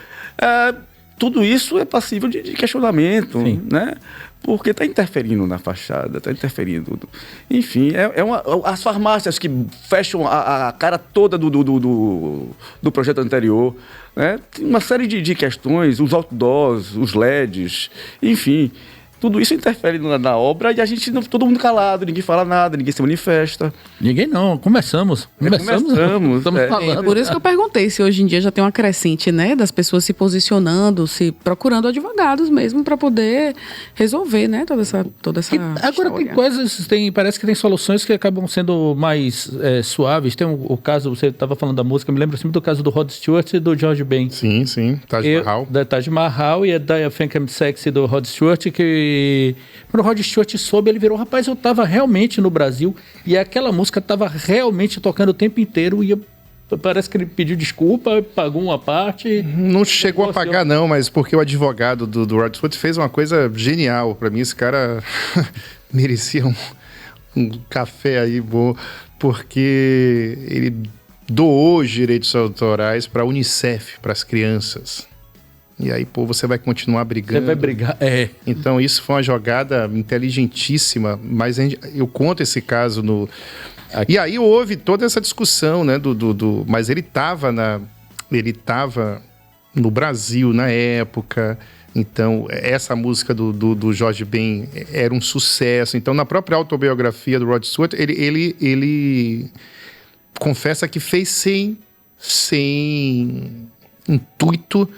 Tudo isso é passível de questionamento, né? Porque está interferindo na fachada, está interferindo. Enfim, as farmácias que fecham a cara toda do projeto anterior, né? Tem uma série de questões, os outdoors, os LEDs, enfim. Tudo isso interfere na obra e a gente, todo mundo calado, ninguém fala nada, ninguém se manifesta. Ninguém não, começamos. Estamos falando. Por isso que eu perguntei se hoje em dia já tem uma crescente, né, das pessoas se posicionando, procurando advogados mesmo para poder resolver, né, toda essa agora tem coisas, parece que tem soluções que acabam sendo mais suaves. Tem o caso, você estava falando da música, me lembro sempre do caso do Rod Stewart e do George Ben. Sim, Taj Mahal. Da Taj Mahal e a I Think I'm Sexy do Rod Stewart, que quando o Rod Stewart soube, ele virou: rapaz, eu tava realmente no Brasil e aquela música tava realmente tocando o tempo inteiro e parece que ele pediu desculpa, pagou uma parte. Não chegou a pagar não, mas porque o advogado do Rod Stewart fez uma coisa genial. Pra mim, esse cara merecia um café aí bom, porque ele doou os direitos autorais para a Unicef, para as crianças. E aí, pô, você vai continuar brigando. Você vai brigar, Então, isso foi uma jogada inteligentíssima, mas eu conto esse caso no... E aí houve toda essa discussão, né, mas ele estava no Brasil na época, então essa música do Jorge Ben era um sucesso. Então, na própria autobiografia do Rod Stewart, ele confessa que fez sem intuito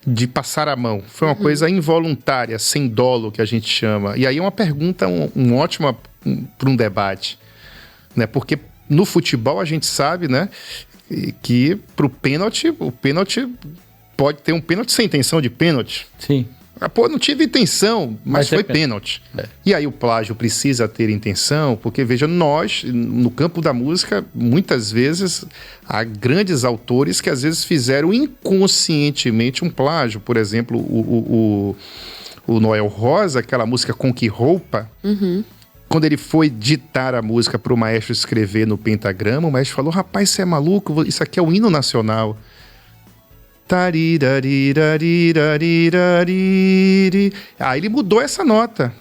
de passar a mão. Foi uma coisa involuntária, sem dolo, que a gente chama. E aí é uma pergunta ótima para um debate, né? Porque no futebol a gente sabe, né, que para o pênalti pode ter um pênalti sem intenção de pênalti. Sim. Pô, não tive intenção, mas foi pênalti. E aí o plágio precisa ter intenção, porque, veja, nós, no campo da música, muitas vezes, há grandes autores que às vezes fizeram inconscientemente um plágio. Por exemplo, o Noel Rosa, aquela música Com Que Roupa, quando ele foi ditar a música para o maestro escrever no pentagrama, o maestro falou: rapaz, você é maluco? Isso aqui é o hino nacional. Aí ele mudou essa nota.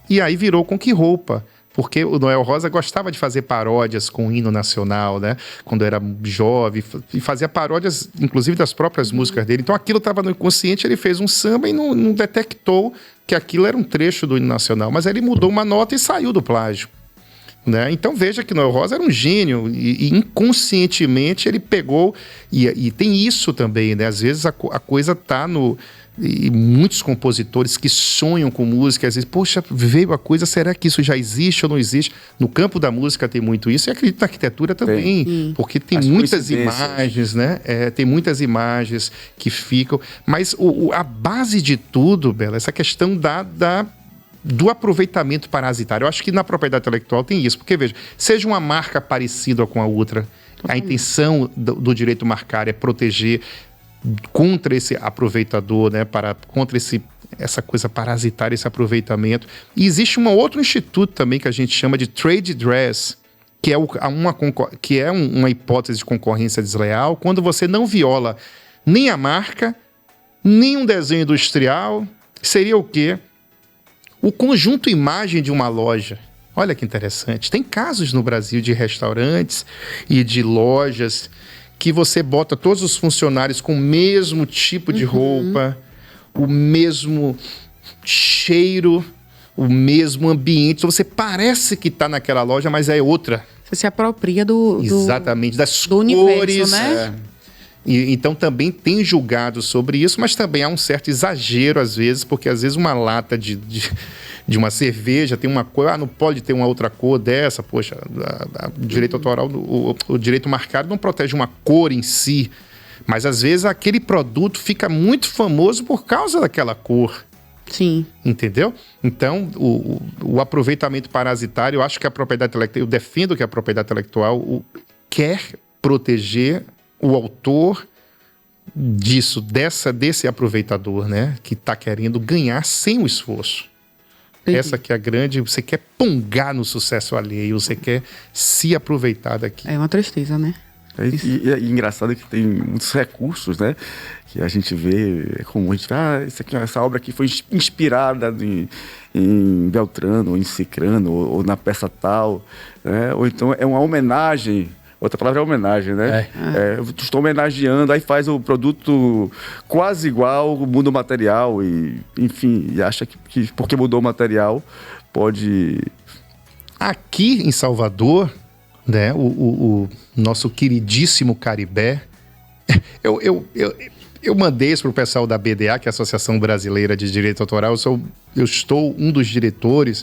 E aí virou Com Que Roupa. Porque o Noel Rosa gostava de fazer paródias com o hino nacional, né? Quando era jovem. E fazia paródias, inclusive, das próprias músicas dele. Então aquilo estava no inconsciente, ele fez um samba e não detectou que aquilo era um trecho do hino nacional. Mas aí ele mudou uma nota e saiu do plágio. Né? Então veja que Noel Rosa era um gênio e inconscientemente ele pegou e tem isso também, né? Às vezes a coisa está no... E muitos compositores que sonham com música, às vezes, poxa, veio a coisa, será que isso já existe ou não existe? No campo da música tem muito isso, e acredito na arquitetura também, porque tem muitas imagens, né? Tem muitas imagens que ficam, mas a base de tudo, Bela, essa questão do aproveitamento parasitário. Eu acho que na propriedade intelectual tem isso, porque, veja, seja uma marca parecida com a outra, a intenção do direito marcar é proteger contra esse aproveitador, né, contra essa coisa parasitária, esse aproveitamento. E existe um outro instituto também que a gente chama de trade dress, que é uma hipótese de concorrência desleal, quando você não viola nem a marca, nem um desenho industrial. Seria o quê? O conjunto imagem de uma loja. Olha que interessante. Tem casos no Brasil de restaurantes e de lojas que você bota todos os funcionários com o mesmo tipo de roupa, o mesmo cheiro, o mesmo ambiente. Então, você parece que está naquela loja, mas é outra. Você se apropria Exatamente, das do cores. Universo, né? Então também tem julgado sobre isso, mas também há um certo exagero às vezes, porque às vezes uma lata de uma cerveja tem uma cor, não pode ter uma outra cor dessa, poxa, o direito autoral, o direito marcado não protege uma cor em si, mas às vezes aquele produto fica muito famoso por causa daquela cor. Sim. Entendeu? Então, o aproveitamento parasitário, eu acho que a propriedade intelectual, eu defendo que a propriedade intelectual quer proteger o autor desse aproveitador, né? Que está querendo ganhar sem o esforço. Entendi. Essa que é a grande... Você quer pongar no sucesso alheio, você quer se aproveitar daqui. É uma tristeza, né? E engraçado que tem muitos recursos, né? Que a gente vê, é comum a gente ver, essa obra aqui foi inspirada em Beltrano, ou em Cicrano, ou na peça tal, né? Ou então é uma homenagem. Outra palavra é homenagem, né? Estou homenageando, aí faz o produto quase igual, muda o material e, enfim, e acha que porque mudou o material pode... Aqui em Salvador, né, o nosso queridíssimo Caribé, eu mandei isso para o pessoal da BDA, que é a Associação Brasileira de Direito Autoral, eu estou um dos diretores.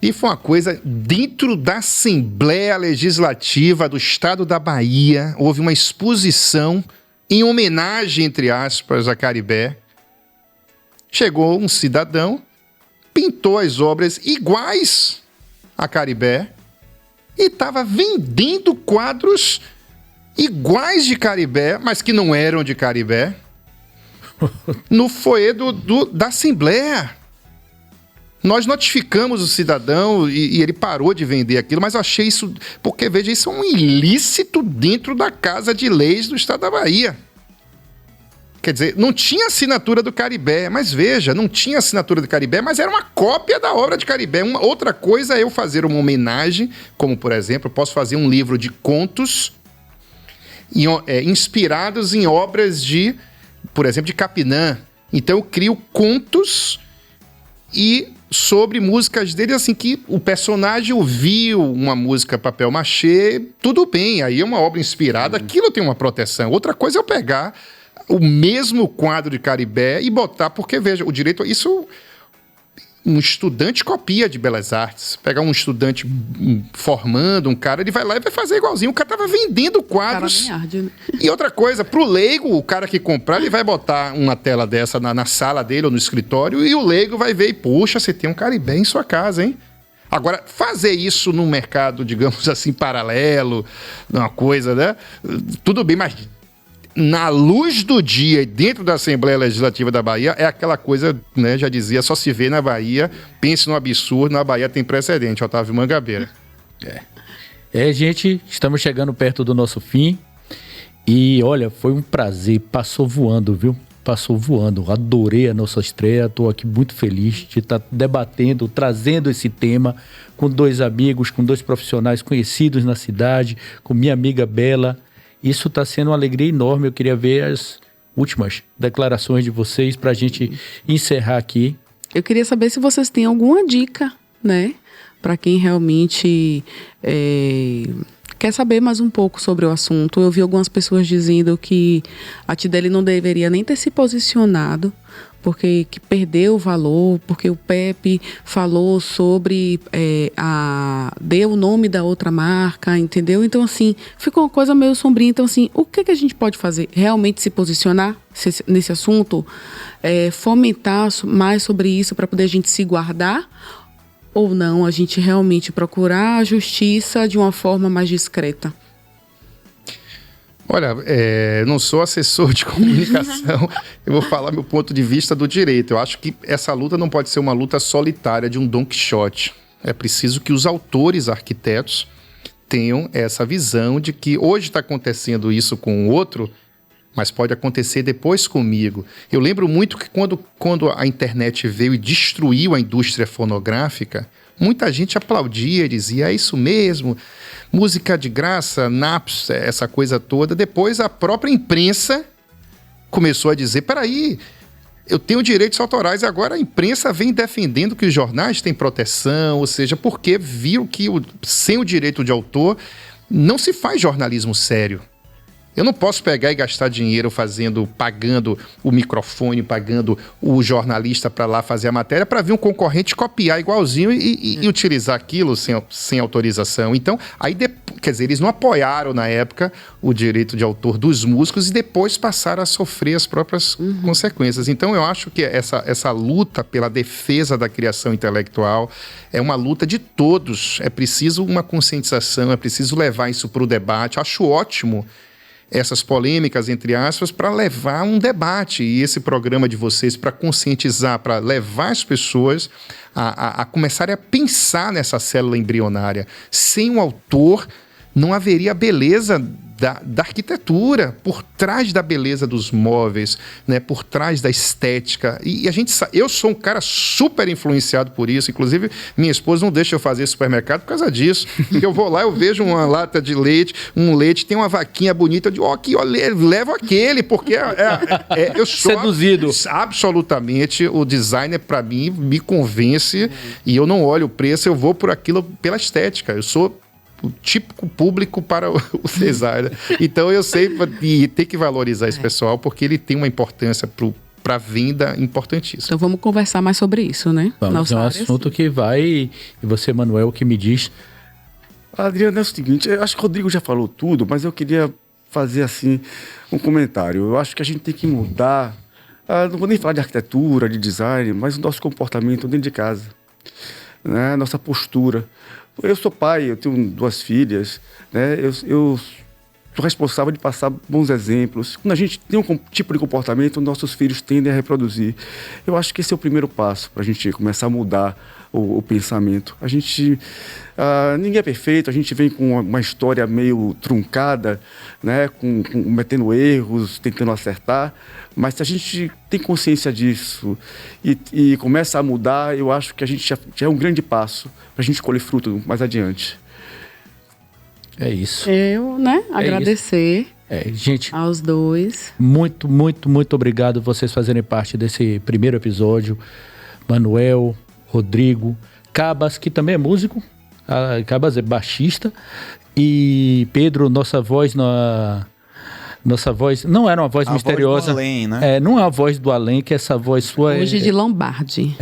E foi uma coisa, dentro da Assembleia Legislativa do Estado da Bahia, houve uma exposição em homenagem, entre aspas, a Caribé. Chegou um cidadão, pintou as obras iguais a Caribé e estava vendendo quadros iguais de Caribé, mas que não eram de Caribé, no foyer da Assembleia. Nós notificamos o cidadão e ele parou de vender aquilo, mas eu achei isso... Porque, veja, isso é um ilícito dentro da Casa de Leis do Estado da Bahia. Quer dizer, não tinha assinatura do Caribé, mas veja, não tinha assinatura do Caribé, mas era uma cópia da obra de Caribé. Outra coisa é eu fazer uma homenagem, como, por exemplo, eu posso fazer um livro de contos inspirados em obras de, por exemplo, de Capinã. Então eu crio contos e sobre músicas dele, assim, que o personagem ouviu uma música papel machê, tudo bem, aí é uma obra inspirada, aquilo tem uma proteção. Outra coisa é eu pegar o mesmo quadro de Caribé e botar, porque, veja, o direito... Isso... Um estudante copia de Belas Artes. Pegar um estudante formando, um cara, ele vai lá e vai fazer igualzinho. O cara tava vendendo quadros. Cara, arde, né? E outra coisa, pro leigo, o cara que comprar, ele vai botar uma tela dessa na sala dele ou no escritório e o leigo vai ver e, poxa, você tem um Caribé em sua casa, hein? Agora, fazer isso num mercado, digamos assim, paralelo, uma coisa, né? Tudo bem, mas... Na luz do dia e dentro da Assembleia Legislativa da Bahia, é aquela coisa, né, já dizia, só se vê na Bahia, pense no absurdo, na Bahia tem precedente, Otávio Mangabeira. Gente, estamos chegando perto do nosso fim e, olha, foi um prazer, passou voando, viu? Passou voando, adorei a nossa estreia, estou aqui muito feliz de estar debatendo, trazendo esse tema com dois amigos, com dois profissionais conhecidos na cidade, com minha amiga Bela. Isso está sendo uma alegria enorme. Eu queria ver as últimas declarações de vocês para a gente encerrar aqui. Eu queria saber se vocês têm alguma dica, né? Para quem realmente quer saber mais um pouco sobre o assunto. Eu vi algumas pessoas dizendo que a Tideli não deveria nem ter se posicionado, porque que perdeu o valor, porque o Pepe falou sobre deu o nome da outra marca, entendeu? Então, assim, ficou uma coisa meio sombria. Então, assim, o que a gente pode fazer? Realmente se posicionar nesse assunto? Fomentar mais sobre isso para poder a gente se guardar? Ou não, a gente realmente procurar a justiça de uma forma mais discreta? Olha, não sou assessor de comunicação, eu vou falar meu ponto de vista do direito. Eu acho que essa luta não pode ser uma luta solitária de um Don Quixote. É preciso que os autores arquitetos tenham essa visão de que hoje está acontecendo isso com o outro, mas pode acontecer depois comigo. Eu lembro muito que quando a internet veio e destruiu a indústria fonográfica, muita gente aplaudia e dizia, é isso mesmo, música de graça, naps, essa coisa toda. Depois a própria imprensa começou a dizer, peraí, eu tenho direitos autorais, e agora a imprensa vem defendendo que os jornais têm proteção, ou seja, porque viram que sem o direito de autor não se faz jornalismo sério. Eu não posso pegar e gastar dinheiro pagando o microfone, pagando o jornalista para lá fazer a matéria, para vir um concorrente copiar igualzinho e utilizar aquilo sem autorização. Então, quer dizer, eles não apoiaram na época o direito de autor dos músicos e depois passaram a sofrer as próprias consequências. Então, eu acho que essa luta pela defesa da criação intelectual é uma luta de todos. É preciso uma conscientização, é preciso levar isso para o debate. Acho ótimo essas polêmicas, entre aspas, para levar um debate. E esse programa de vocês para conscientizar, para levar as pessoas a começarem a pensar nessa célula embrionária. Sem o autor, não haveria beleza da arquitetura, por trás da beleza dos móveis, né, por trás da estética. E a gente eu sou um cara super influenciado por isso. Inclusive, minha esposa não deixa eu fazer supermercado por causa disso. Eu vou lá, eu vejo uma lata de leite, tem uma vaquinha bonita, eu digo, levo aquele, porque eu sou seduzido. Absolutamente, o designer, para mim, me convence, e eu não olho o preço, eu vou por aquilo, pela estética. Eu sou o típico público para o designer. Então eu sei, e tem que valorizar esse pessoal, porque ele tem uma importância para a venda importantíssima. Então vamos conversar mais sobre isso, né? Vamos, é um assunto que vai, e você, Manuel, que me diz. Adriano, é o seguinte, eu acho que o Rodrigo já falou tudo, mas eu queria fazer assim um comentário. Eu acho que a gente tem que mudar, não vou nem falar de arquitetura, de design, mas o nosso comportamento dentro de casa, né? Nossa postura. Eu sou pai, eu tenho 2 filhas, né? Eu sou responsável de passar bons exemplos. Quando a gente tem um tipo de comportamento, nossos filhos tendem a reproduzir. Eu acho que esse é o primeiro passo para a gente começar a mudar o pensamento. Ninguém é perfeito, a gente vem com uma história meio truncada, né? Cometendo erros, tentando acertar, mas se a gente tem consciência disso e começa a mudar, eu acho que a gente já é um grande passo para a gente colher fruto mais adiante. É isso. Eu, agradecer gente, aos dois. Muito, muito, muito obrigado vocês fazerem parte desse primeiro episódio. Manuel, Rodrigo, Cabas, que também é músico. Cabas é baixista. E Pedro, nossa voz não era uma voz misteriosa. Voz do além, né? Não é a voz do além, que essa voz sua Hoje de Lombardi.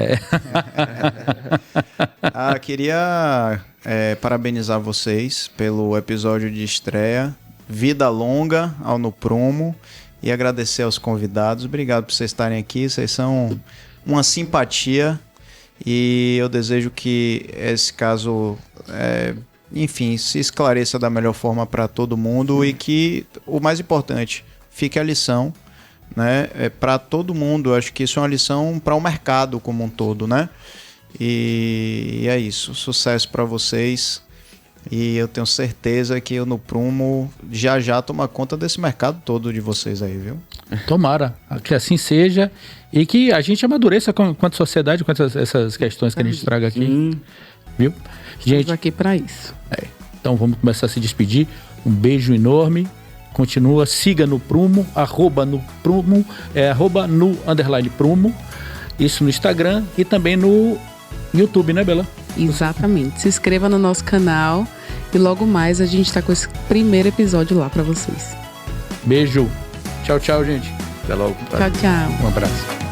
Queria parabenizar vocês pelo episódio de estreia. Vida longa ao No Prumo. E agradecer aos convidados. Obrigado por vocês estarem aqui. Vocês são uma simpatia. E eu desejo que esse caso, se esclareça da melhor forma para todo mundo e que, o mais importante, fique a lição, né? Para todo mundo. Eu acho que isso é uma lição para o mercado como um todo, né? E é isso. Sucesso para vocês. E eu tenho certeza que o No Prumo já toma conta desse mercado todo de vocês aí, viu? Tomara que assim seja e que a gente amadureça quanto sociedade, quanto essas questões que a gente traga aqui. Viu? Estamos aqui para isso. Então vamos começar a se despedir. Um beijo enorme. Continua, siga no Prumo, @no Prumo, @no_Prumo. Isso no Instagram e também no YouTube, né, Bela? Exatamente. Se inscreva no nosso canal e logo mais a gente está com esse primeiro episódio lá para vocês. Beijo. Tchau, tchau, gente. Até logo. Tchau, tchau. Um abraço.